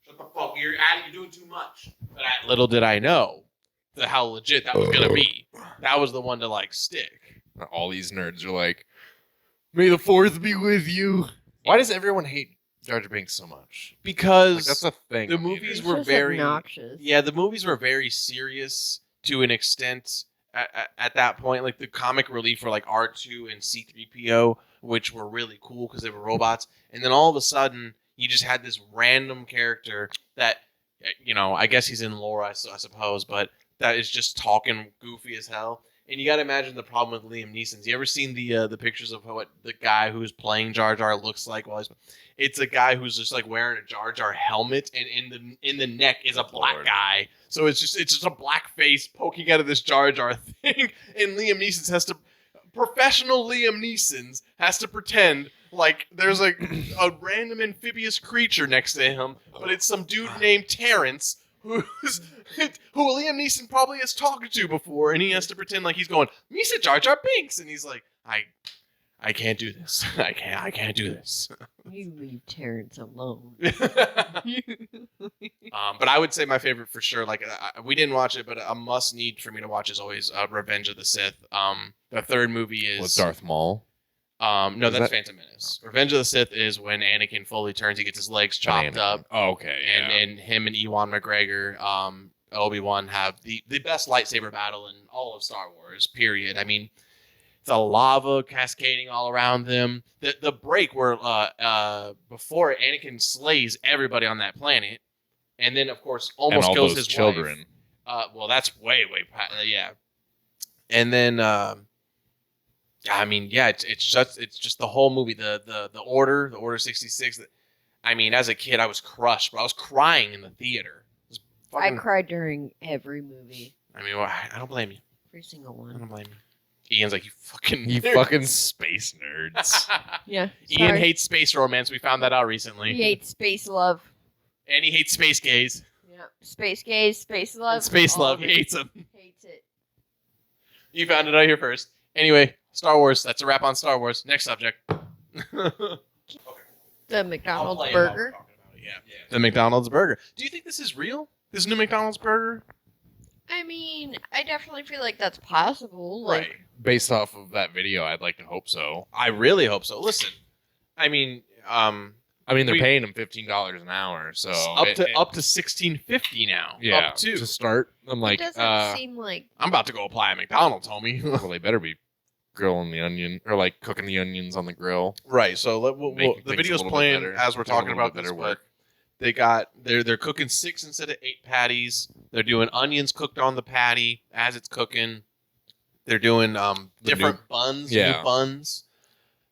[SPEAKER 1] Shut the fuck, you're doing too much. But little did I know how legit that was gonna be. That was the one to like stick.
[SPEAKER 2] All these nerds are like, May the 4th be with you. Why does everyone hate Jar Jar Binks so much?
[SPEAKER 1] Because
[SPEAKER 2] Like, that's a thing.
[SPEAKER 1] the
[SPEAKER 2] on
[SPEAKER 1] movies
[SPEAKER 3] It's
[SPEAKER 1] were
[SPEAKER 3] just
[SPEAKER 1] very
[SPEAKER 3] obnoxious.
[SPEAKER 1] yeah, the movies were very serious to an extent at that point. Like the comic relief were like R2 and C3PO, which were really cool because they were robots. And then all of a sudden, you just had this random character that, you know, I guess he's in lore, I suppose, but that is just talking goofy as hell. And you got to imagine the problem with Liam Neeson's. You ever seen the pictures of what the guy who's playing Jar Jar looks like? Well, it's a guy who's just like wearing a Jar Jar helmet, and in the neck is a black
[SPEAKER 2] Lord.
[SPEAKER 1] guy. So it's just a black face poking out of this Jar Jar thing, and professional Liam Neeson's has to pretend like there's like a random amphibious creature next to him, but it's some dude named Terrence who Liam Neeson probably has talked to before, and he has to pretend like he's going, Misa Jar Jar Binks, and he's like, I can't do this. I can't do this.
[SPEAKER 3] You leave Terrence alone.
[SPEAKER 1] But I would say my favorite for sure, like we didn't watch it, but a must need for me to watch is always Revenge of the Sith. The third movie is
[SPEAKER 2] With Darth Maul.
[SPEAKER 1] no,
[SPEAKER 2] Is
[SPEAKER 1] that's
[SPEAKER 2] that-
[SPEAKER 1] Phantom Menace. Revenge of the Sith is when Anakin fully turns. He gets his legs chopped up,
[SPEAKER 2] Oh, okay.
[SPEAKER 1] and him and Ewan McGregor, Obi-Wan have the best lightsaber battle in all of Star Wars. Period. I mean, the lava cascading all around them. The break where before Anakin slays everybody on that planet, and then of course almost
[SPEAKER 2] all
[SPEAKER 1] kills
[SPEAKER 2] those
[SPEAKER 1] his
[SPEAKER 2] children.
[SPEAKER 1] wife. Well, that's way yeah. And then I mean, yeah, it's just the whole movie. The Order 66. I mean, as a kid, I was crushed, but I was crying in the theater. It was
[SPEAKER 3] I
[SPEAKER 1] fucking,
[SPEAKER 3] cried during every movie.
[SPEAKER 1] I mean, well, I don't blame you.
[SPEAKER 3] Every single
[SPEAKER 1] I
[SPEAKER 3] one.
[SPEAKER 1] don't blame you. Ian's like, you fucking
[SPEAKER 2] You
[SPEAKER 1] nerd."
[SPEAKER 2] fucking space nerds.
[SPEAKER 3] Yeah.
[SPEAKER 1] Ian
[SPEAKER 3] sorry.
[SPEAKER 1] hates space romance. We found that out recently.
[SPEAKER 3] He hates space love.
[SPEAKER 1] And he hates space gays.
[SPEAKER 3] Yeah. Space gays, space love.
[SPEAKER 1] And space
[SPEAKER 3] all
[SPEAKER 1] love.
[SPEAKER 3] of
[SPEAKER 1] He
[SPEAKER 3] it.
[SPEAKER 1] hates them.
[SPEAKER 3] Hates it.
[SPEAKER 1] You found it out here first. Anyway, Star Wars. That's a wrap on Star Wars. Next subject.
[SPEAKER 3] The McDonald's
[SPEAKER 1] I'll play it while we're
[SPEAKER 3] burger.
[SPEAKER 1] talking about it, yeah. The McDonald's burger. Do you think this is real? This new McDonald's burger?
[SPEAKER 3] I mean, I definitely feel like that's possible. Like,
[SPEAKER 2] Based off of that video, I'd like to hope so.
[SPEAKER 1] I really hope so. Listen, I mean,
[SPEAKER 2] I mean, they're
[SPEAKER 1] We-
[SPEAKER 2] paying him $15 an hour, so
[SPEAKER 1] up to $16.50 now.
[SPEAKER 2] yeah,
[SPEAKER 1] Up to.
[SPEAKER 2] to start. I'm like,
[SPEAKER 3] it doesn't seem like
[SPEAKER 1] I'm about to go apply at McDonald's, homie.
[SPEAKER 2] well, they better be grilling the onion or like cooking the onions on the grill.
[SPEAKER 1] Right. So
[SPEAKER 2] Making
[SPEAKER 1] the
[SPEAKER 2] things a
[SPEAKER 1] video's
[SPEAKER 2] little bit
[SPEAKER 1] playing
[SPEAKER 2] better.
[SPEAKER 1] as we're
[SPEAKER 2] Doing a
[SPEAKER 1] talking
[SPEAKER 2] little
[SPEAKER 1] about
[SPEAKER 2] bit
[SPEAKER 1] this.
[SPEAKER 2] better
[SPEAKER 1] But
[SPEAKER 2] work.
[SPEAKER 1] they're cooking 6 instead of 8 patties. They're doing onions cooked on the patty as it's cooking. They're doing different buns,
[SPEAKER 2] Yeah.
[SPEAKER 1] new buns.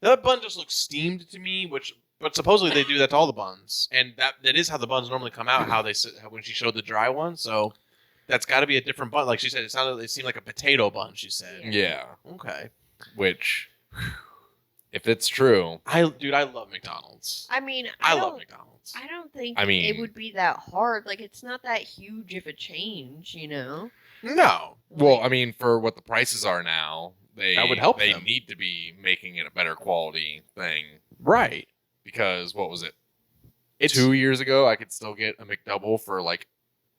[SPEAKER 1] That bun just looks steamed to me, but supposedly they do that to all the buns, and that is how the buns normally come out. When she showed the dry one, so that's got to be a different bun. Like she said, it seemed like a potato bun. She said,
[SPEAKER 2] Yeah,
[SPEAKER 1] okay.
[SPEAKER 2] which If it's true,
[SPEAKER 1] I love McDonald's.
[SPEAKER 3] I mean,
[SPEAKER 1] I love McDonald's.
[SPEAKER 3] I don't think
[SPEAKER 2] I mean-
[SPEAKER 3] it would be that hard. Like, it's not that huge of a change, you know?
[SPEAKER 1] No.
[SPEAKER 2] well,
[SPEAKER 3] Like,
[SPEAKER 2] I mean, for what the prices are now,
[SPEAKER 1] That would help
[SPEAKER 2] They
[SPEAKER 1] them.
[SPEAKER 2] need to be making it a better quality thing
[SPEAKER 1] Right.
[SPEAKER 2] because what was it?
[SPEAKER 1] It's
[SPEAKER 2] 2 years ago, I could still get a McDouble for like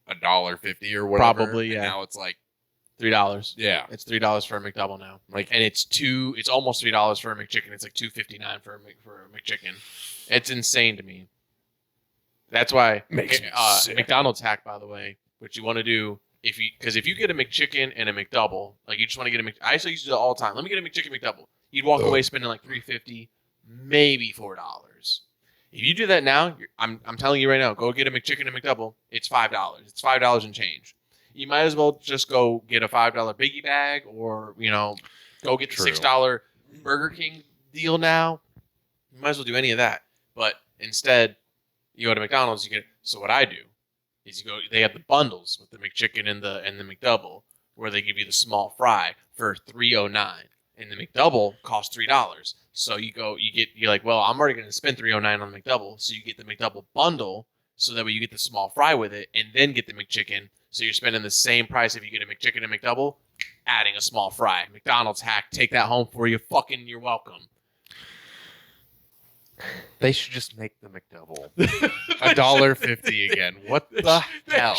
[SPEAKER 2] $1.50 or whatever.
[SPEAKER 1] Probably,
[SPEAKER 2] and
[SPEAKER 1] yeah.
[SPEAKER 2] now it's like,
[SPEAKER 1] $3.
[SPEAKER 2] yeah,
[SPEAKER 1] It's $3 for a McDouble now.
[SPEAKER 2] like
[SPEAKER 1] And it's almost $3 for a McChicken. It's like $2.59 for a McChicken. It's insane to me. That's why
[SPEAKER 2] Makes me sick.
[SPEAKER 1] McDonald's hack, by the way, what you want to do if you get a McChicken and a McDouble, like you just want to get I used to do that all the time. Let me get a McChicken McDouble. You'd walk away spending like $3.50, maybe $4. If you do that now, I'm telling you right now, go get a McChicken and McDouble. It's $5. It's $5 and change. You might as well just go get a $5 biggie bag, or go get the
[SPEAKER 2] True.
[SPEAKER 1] $6 Burger King deal now. You might as well do any of that. But instead, you go to McDonald's. So what I do is they have the bundles with the McChicken and the McDouble, where they give you the small fry for $3.09, and the McDouble costs $3. So you're like, well, I'm already going to spend $3.09 on the McDouble, so you get the McDouble bundle, so that way you get the small fry with it, and then get the McChicken. So you're spending the same price if you get a McChicken and McDouble, adding a small fry. McDonald's hack, take that home for you. You're welcome.
[SPEAKER 2] they should just make the McDouble $1.50 again. What the hell?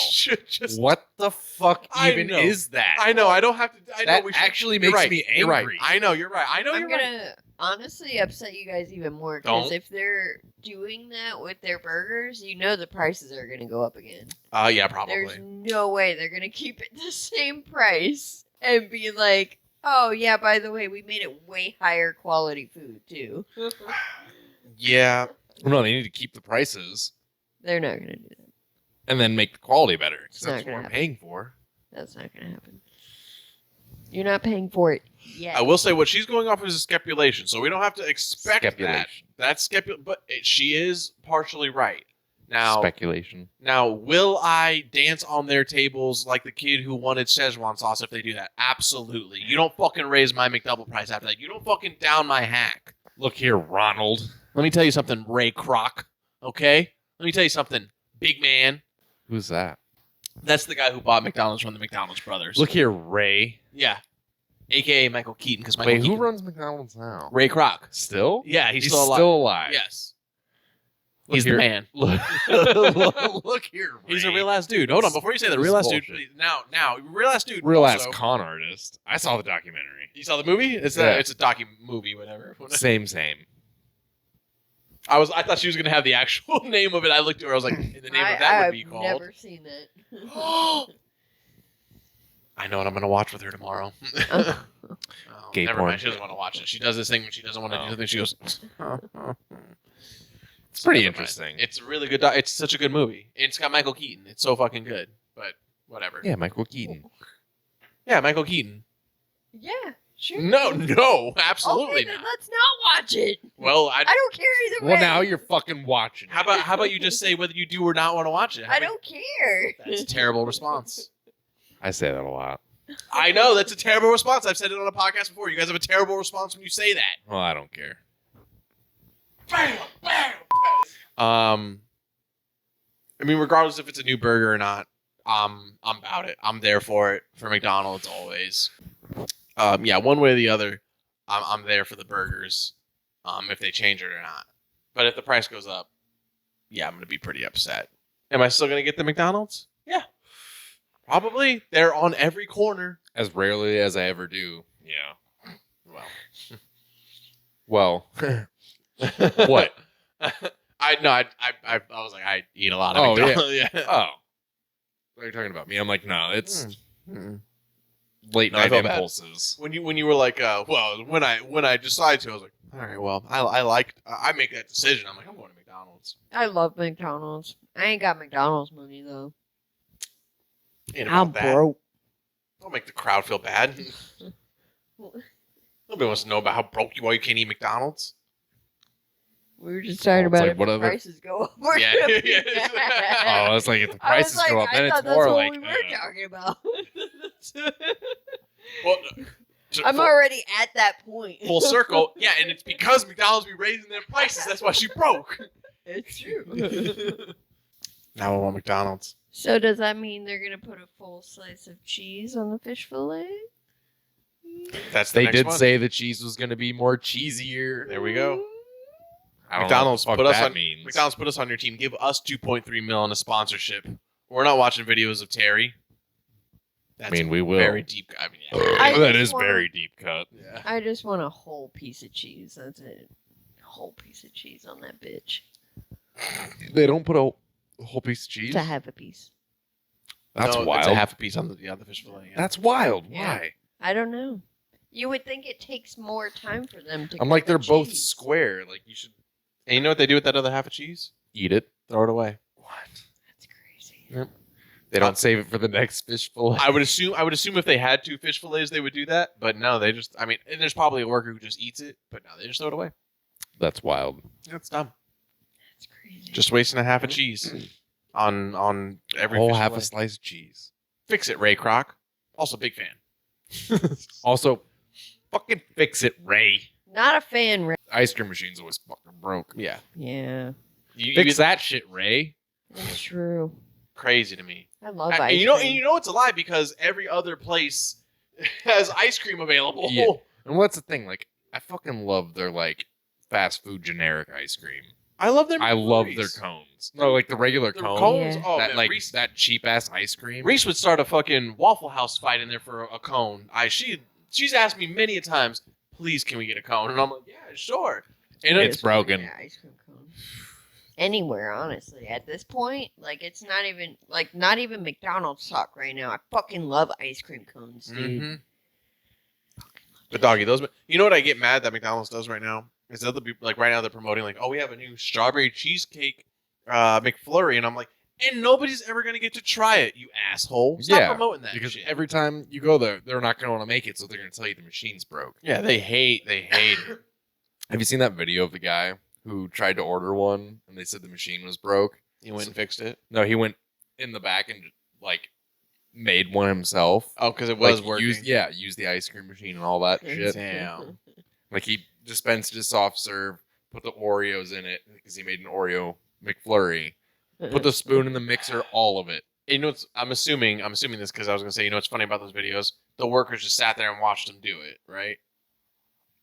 [SPEAKER 2] What the fuck
[SPEAKER 1] I
[SPEAKER 2] even
[SPEAKER 1] know.
[SPEAKER 2] is that?
[SPEAKER 1] I know. I don't have to. I
[SPEAKER 2] That
[SPEAKER 1] know we should,
[SPEAKER 2] actually
[SPEAKER 1] you're
[SPEAKER 2] makes
[SPEAKER 1] right,
[SPEAKER 2] me
[SPEAKER 1] You're right.
[SPEAKER 2] angry.
[SPEAKER 1] I know. You're right. I know.
[SPEAKER 3] I'm
[SPEAKER 1] You're
[SPEAKER 3] gonna
[SPEAKER 1] right.
[SPEAKER 3] honestly upset you guys even more because
[SPEAKER 1] Don't.
[SPEAKER 3] if they're doing that with their burgers, you know the prices are gonna go up again.
[SPEAKER 1] Yeah, probably.
[SPEAKER 3] There's no way they're gonna keep it the same price and be like, "Oh yeah, by the way, we made it way higher quality food too."
[SPEAKER 1] Yeah.
[SPEAKER 2] No, they need to keep the prices
[SPEAKER 3] They're not gonna do that.
[SPEAKER 2] and then make the quality better. 'cause
[SPEAKER 3] It's not
[SPEAKER 2] That's what
[SPEAKER 3] gonna
[SPEAKER 2] we're
[SPEAKER 3] happen.
[SPEAKER 2] paying for.
[SPEAKER 3] That's not gonna happen. You're not paying for it yet.
[SPEAKER 1] I will say what she's going off is a speculation, so we don't have to expect that.
[SPEAKER 2] Speculation.
[SPEAKER 1] That's but she is partially right. Now,
[SPEAKER 2] Speculation.
[SPEAKER 1] will I dance on their tables like the kid who wanted Szechuan sauce if they do that? Absolutely. You don't fucking raise my McDouble price after that. You don't fucking down my hack.
[SPEAKER 2] Look here, Ronald.
[SPEAKER 1] Let me tell you something, Ray Kroc. Okay? Let me tell you something, big man.
[SPEAKER 2] Who's that?
[SPEAKER 1] That's the guy who bought McDonald's from the McDonald's brothers.
[SPEAKER 2] Look here, Ray.
[SPEAKER 1] Yeah. AKA Michael Keaton, because Michael
[SPEAKER 2] Wait,
[SPEAKER 1] Keaton.
[SPEAKER 2] who runs McDonald's now?
[SPEAKER 1] Ray Kroc.
[SPEAKER 2] Still?
[SPEAKER 1] Yeah, he's
[SPEAKER 2] He's
[SPEAKER 1] still alive.
[SPEAKER 2] alive.
[SPEAKER 1] Yes.
[SPEAKER 2] Look
[SPEAKER 1] He's
[SPEAKER 2] here.
[SPEAKER 1] the man.
[SPEAKER 2] Look here, Ray.
[SPEAKER 1] He's a real ass dude. Hold on, before you say the
[SPEAKER 2] This
[SPEAKER 1] real
[SPEAKER 2] is
[SPEAKER 1] ass dude,
[SPEAKER 2] bullshit.
[SPEAKER 1] now, real ass dude.
[SPEAKER 2] real ass
[SPEAKER 1] also-
[SPEAKER 2] con artist. I saw the documentary.
[SPEAKER 1] You saw the movie? It's
[SPEAKER 2] Yeah.
[SPEAKER 1] a docu movie, whatever.
[SPEAKER 2] Same.
[SPEAKER 1] I thought she was gonna have the actual name of it. I looked at her. I was like, the name of that would be
[SPEAKER 3] I've
[SPEAKER 1] called.
[SPEAKER 3] never seen it.
[SPEAKER 1] I know what I'm gonna watch with her tomorrow.
[SPEAKER 3] Oh.
[SPEAKER 1] Oh,
[SPEAKER 2] Gay
[SPEAKER 1] never
[SPEAKER 2] porn.
[SPEAKER 1] mind. She doesn't want to watch it. She does this thing when she doesn't want to do something. She goes.
[SPEAKER 2] It's pretty
[SPEAKER 1] Never mind.
[SPEAKER 2] interesting.
[SPEAKER 1] It's a really good. It's such a good movie. It's got Michael Keaton. It's so fucking good. But whatever.
[SPEAKER 2] Yeah, Michael Keaton.
[SPEAKER 1] Yeah, Michael Keaton.
[SPEAKER 3] Yeah, sure.
[SPEAKER 1] No, absolutely
[SPEAKER 3] Okay, then
[SPEAKER 1] not.
[SPEAKER 3] let's not watch it.
[SPEAKER 1] Well,
[SPEAKER 3] I don't care either way.
[SPEAKER 2] Well, now you're fucking watching.
[SPEAKER 1] how about you just say whether you do or not want to watch it?
[SPEAKER 3] I don't care.
[SPEAKER 1] That's a terrible response.
[SPEAKER 2] I say that a lot.
[SPEAKER 1] I know that's a terrible response. I've said it on a podcast before. You guys have a terrible response when you say that.
[SPEAKER 2] Well, I don't care.
[SPEAKER 1] I mean, regardless if it's a new burger or not, I'm about it. I'm there for it. For McDonald's, always. Yeah, one way or the other, I'm there for the burgers. If they change it or not. But if the price goes up, yeah, I'm gonna be pretty upset. Am I still gonna get the McDonald's? Yeah, probably. They're on every corner.
[SPEAKER 2] As rarely as I ever do. Yeah.
[SPEAKER 1] Well,
[SPEAKER 2] What?
[SPEAKER 1] I was like, I eat a lot
[SPEAKER 2] Oh,
[SPEAKER 1] of McDonald's. Yeah.
[SPEAKER 2] Oh. What are you talking about? Me? I'm like, no, it's late
[SPEAKER 1] No, I
[SPEAKER 2] night
[SPEAKER 1] feel bad.
[SPEAKER 2] impulses.
[SPEAKER 1] When you were like, well, when I decided to, I was like, all right, well, I make that decision. I'm like, I'm going to McDonald's.
[SPEAKER 3] I love McDonald's. I ain't got McDonald's money though.
[SPEAKER 1] Ain't about
[SPEAKER 3] I'm
[SPEAKER 1] that.
[SPEAKER 3] broke.
[SPEAKER 1] Don't make the crowd feel bad. Nobody wants to know about how broke you are. You can't eat McDonald's.
[SPEAKER 3] We were just talking
[SPEAKER 2] Well, it's
[SPEAKER 3] about
[SPEAKER 2] like,
[SPEAKER 3] if
[SPEAKER 2] what
[SPEAKER 3] the
[SPEAKER 2] other-
[SPEAKER 3] prices go up. We're
[SPEAKER 1] Yeah,
[SPEAKER 3] gonna be
[SPEAKER 1] yeah.
[SPEAKER 3] mad.
[SPEAKER 2] Oh, it's like if the
[SPEAKER 3] I was
[SPEAKER 2] prices
[SPEAKER 3] like,
[SPEAKER 2] go up, then
[SPEAKER 3] I
[SPEAKER 2] it's
[SPEAKER 3] thought that's
[SPEAKER 2] more
[SPEAKER 3] what
[SPEAKER 2] like.
[SPEAKER 3] we were talking about.
[SPEAKER 1] Well,
[SPEAKER 3] I'm already at that point.
[SPEAKER 1] Full circle. Yeah, and it's because McDonald's be raising their prices. That's why she broke.
[SPEAKER 3] It's true.
[SPEAKER 1] Now I want McDonald's.
[SPEAKER 3] So does that mean they're going to put a full slice of cheese on the fish fillet?
[SPEAKER 1] They
[SPEAKER 2] did say the cheese was going to be more cheesier.
[SPEAKER 1] There we go.
[SPEAKER 2] I don't
[SPEAKER 1] McDonald's
[SPEAKER 2] know what
[SPEAKER 1] put
[SPEAKER 2] the
[SPEAKER 1] us
[SPEAKER 2] fuck
[SPEAKER 1] on.
[SPEAKER 2] that means.
[SPEAKER 1] McDonald's put us on your team. Give us 2.3 mil on a sponsorship. We're not watching videos of Terry. That's
[SPEAKER 2] we will.
[SPEAKER 1] Very deep. I mean, yeah.
[SPEAKER 2] That
[SPEAKER 3] just
[SPEAKER 2] is
[SPEAKER 3] want-
[SPEAKER 2] very deep cut.
[SPEAKER 1] Yeah.
[SPEAKER 3] I just want a whole piece of cheese. That's it. Whole piece of cheese on that bitch.
[SPEAKER 2] They don't put a whole piece of cheese.
[SPEAKER 3] To have a piece.
[SPEAKER 2] That's
[SPEAKER 1] No,
[SPEAKER 2] wild.
[SPEAKER 1] It's a half a piece on the fish fillet. Yeah.
[SPEAKER 2] That's wild.
[SPEAKER 3] Yeah.
[SPEAKER 2] Why?
[SPEAKER 3] I don't know. You would think it takes more time for them to.
[SPEAKER 2] I'm like,
[SPEAKER 3] cook
[SPEAKER 2] they're
[SPEAKER 3] the
[SPEAKER 2] both
[SPEAKER 3] cheese.
[SPEAKER 2] square. Like, you should
[SPEAKER 1] And you know what they do with that other half of cheese?
[SPEAKER 2] eat it.
[SPEAKER 1] Throw it away.
[SPEAKER 2] What?
[SPEAKER 3] That's crazy.
[SPEAKER 1] Yep.
[SPEAKER 2] They don't save it for the next fish fillet.
[SPEAKER 1] I would assume if they had 2 fish fillets, they would do that. But no, they just. I mean, and there's probably a worker who just eats it. But no, they just throw it away.
[SPEAKER 2] That's wild.
[SPEAKER 1] That's dumb.
[SPEAKER 3] That's crazy.
[SPEAKER 1] Just wasting a half a cheese on every
[SPEAKER 2] Whole
[SPEAKER 1] fish
[SPEAKER 2] half
[SPEAKER 1] fillet.
[SPEAKER 2] a slice of cheese.
[SPEAKER 1] Fix it, Ray Kroc. Also, big fan.
[SPEAKER 2] Also, fucking fix it, Ray.
[SPEAKER 3] Not a fan, Ray.
[SPEAKER 2] Ice cream machine's always fucking broke.
[SPEAKER 1] Yeah,
[SPEAKER 3] Yeah,
[SPEAKER 2] Fix that shit, Ray.
[SPEAKER 3] that's true.
[SPEAKER 1] crazy to me.
[SPEAKER 3] I love
[SPEAKER 1] And
[SPEAKER 3] ice
[SPEAKER 1] you know,
[SPEAKER 3] cream.
[SPEAKER 1] and you know it's a lie because every other place has ice cream available.
[SPEAKER 2] Yeah. And what's the thing? Like, I fucking love their like fast food generic ice cream.
[SPEAKER 1] I love their.
[SPEAKER 2] I love their
[SPEAKER 1] McFlurries.
[SPEAKER 2] cones. No, like the regular
[SPEAKER 1] Their
[SPEAKER 2] cones.
[SPEAKER 1] cones.
[SPEAKER 3] Yeah.
[SPEAKER 1] Oh
[SPEAKER 2] that
[SPEAKER 1] man,
[SPEAKER 2] like
[SPEAKER 1] Reese,
[SPEAKER 2] that cheap ass ice cream.
[SPEAKER 1] Reese would start a fucking Waffle House fight in there for a cone. She's asked me many a times, please can we get a cone? And I'm like, yeah, sure. And
[SPEAKER 2] It's
[SPEAKER 3] Just wanna
[SPEAKER 2] broken.
[SPEAKER 3] get ice cream cone. Anywhere, honestly. At this point, like it's not even McDonald's talk right now. I fucking love ice cream cones, dude.
[SPEAKER 1] Mhm. But doggy, those. You know what I get mad that McDonald's does right now is other people like right now they're promoting like, oh, we have a new strawberry cheesecake McFlurry, and I'm like, and nobody's ever gonna get to try it, you asshole. Stop
[SPEAKER 2] Yeah,
[SPEAKER 1] promoting that
[SPEAKER 2] Because
[SPEAKER 1] shit.
[SPEAKER 2] every time you go there, they're not going to want to make it, so they're going to tell you the machine's broke.
[SPEAKER 1] Yeah, they hate it.
[SPEAKER 2] Have you seen that video of the guy who tried to order one and they said the machine was broke?
[SPEAKER 1] He went and fixed it.
[SPEAKER 2] No, he went in the back and like made one himself.
[SPEAKER 1] Oh, because it was
[SPEAKER 2] Like,
[SPEAKER 1] working.
[SPEAKER 2] used the ice cream machine and all that shit.
[SPEAKER 1] Damn.
[SPEAKER 2] Like he dispensed his soft serve, put the Oreos in it because he made an Oreo McFlurry. Put the spoon in the mixer, all of it.
[SPEAKER 1] You know, I'm assuming this because I was gonna say, you know, what's funny about those videos? The workers just sat there and watched them do it, right?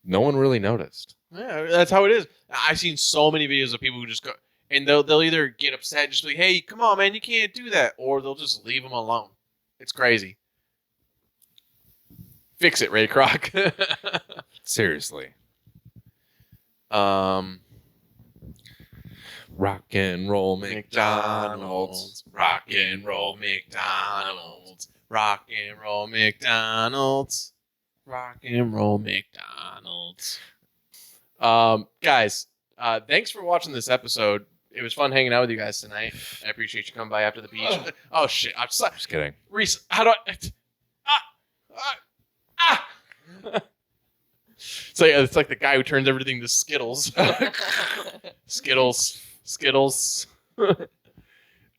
[SPEAKER 2] No one really noticed.
[SPEAKER 1] Yeah, that's how it is. I've seen so many videos of people who just go and they'll either get upset and just be, hey, come on, man, you can't do that, or they'll just leave them alone. It's crazy. Fix it, Ray Kroc.
[SPEAKER 2] Seriously. Rock and roll McDonald's.
[SPEAKER 1] Rock and roll McDonald's. Rock and roll McDonald's. Rock and roll McDonald's. Guys, thanks for watching this episode. It was fun hanging out with you guys tonight. I appreciate you coming by after the beach. Oh shit! I'm sorry,
[SPEAKER 2] Just kidding.
[SPEAKER 1] Reese. How do I? So yeah, it's like the guy who turns everything to Skittles. Skittles.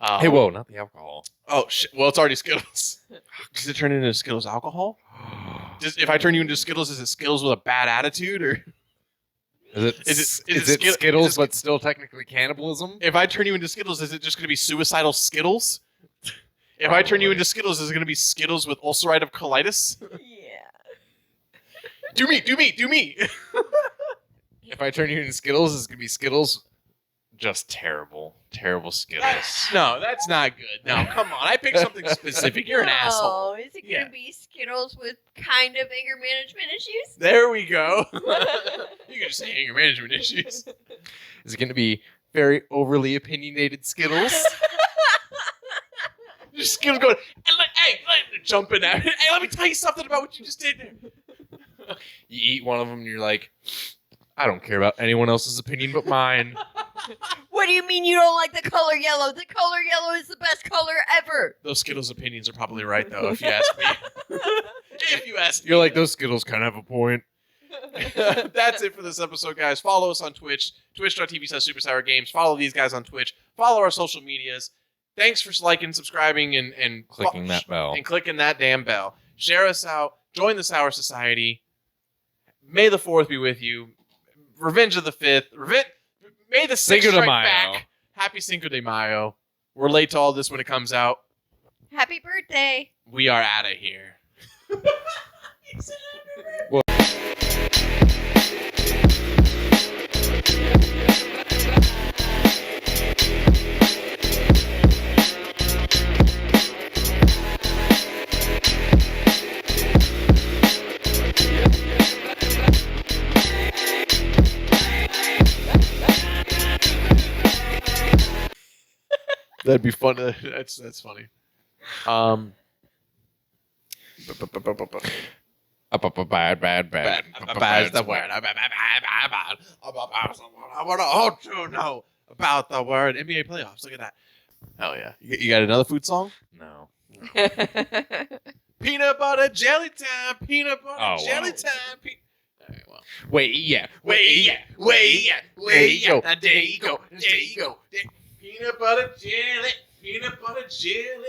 [SPEAKER 2] Hey, whoa, not the alcohol.
[SPEAKER 1] Oh shit! Well, it's already Skittles. Does it turn into Skittles alcohol? If I turn you into Skittles, is it Skittles with a bad attitude, or
[SPEAKER 2] Is it Skittles, but still technically cannibalism?
[SPEAKER 1] if I turn you into Skittles, is it just going to be suicidal Skittles? If I turn you into Skittles, is it going to be Skittles with ulcerative colitis?
[SPEAKER 3] Yeah.
[SPEAKER 1] Do me!
[SPEAKER 2] If I turn you into Skittles, it's gonna be Skittles. Just terrible Skittles.
[SPEAKER 1] No, that's not good. No, come on. I picked something specific. You're an asshole.
[SPEAKER 3] Is it
[SPEAKER 1] Yeah.
[SPEAKER 3] gonna be Skittles with kind of anger management issues?
[SPEAKER 1] There we go. You can just say anger management issues.
[SPEAKER 2] Is it gonna be very overly opinionated Skittles?
[SPEAKER 1] Just Skittles going, hey, jumping at it. Hey, let me tell you something about what you just did there.
[SPEAKER 2] You eat one of them, and you're like, I don't care about anyone else's opinion but mine.
[SPEAKER 3] What do you mean you don't like the color yellow? The color yellow is the best color ever.
[SPEAKER 1] Those Skittles opinions are probably right, though, if you ask me. If you ask me.
[SPEAKER 2] You're like, those Skittles kind of have a point.
[SPEAKER 1] That's it for this episode, guys. Follow us on Twitch, twitch.tv/SuperSour Games. Follow these guys on Twitch. Follow our social medias. Thanks for liking, subscribing, and
[SPEAKER 2] Clicking that bell.
[SPEAKER 1] And clicking that damn bell. Share us out. Join the Sour Society. May the 4th be with you. Revenge of the 5th. May the 6th
[SPEAKER 2] Cinco de
[SPEAKER 1] strike
[SPEAKER 2] Mayo.
[SPEAKER 1] back. Happy Cinco de Mayo. We're late to all this when it comes out.
[SPEAKER 3] Happy birthday.
[SPEAKER 1] We are out of here. That'd be fun. That's funny.
[SPEAKER 2] Bad.
[SPEAKER 1] Bad's the word. I want to know about the word. NBA playoffs. Look at that. Hell yeah. You got another food song?
[SPEAKER 2] No.
[SPEAKER 1] Peanut butter jelly time. Peanut butter
[SPEAKER 2] Oh,
[SPEAKER 1] jelly
[SPEAKER 2] wow.
[SPEAKER 1] time. All right, well.
[SPEAKER 2] Wait, yeah.
[SPEAKER 1] There you go. There you go. Peanut butter jelly. Peanut butter jelly.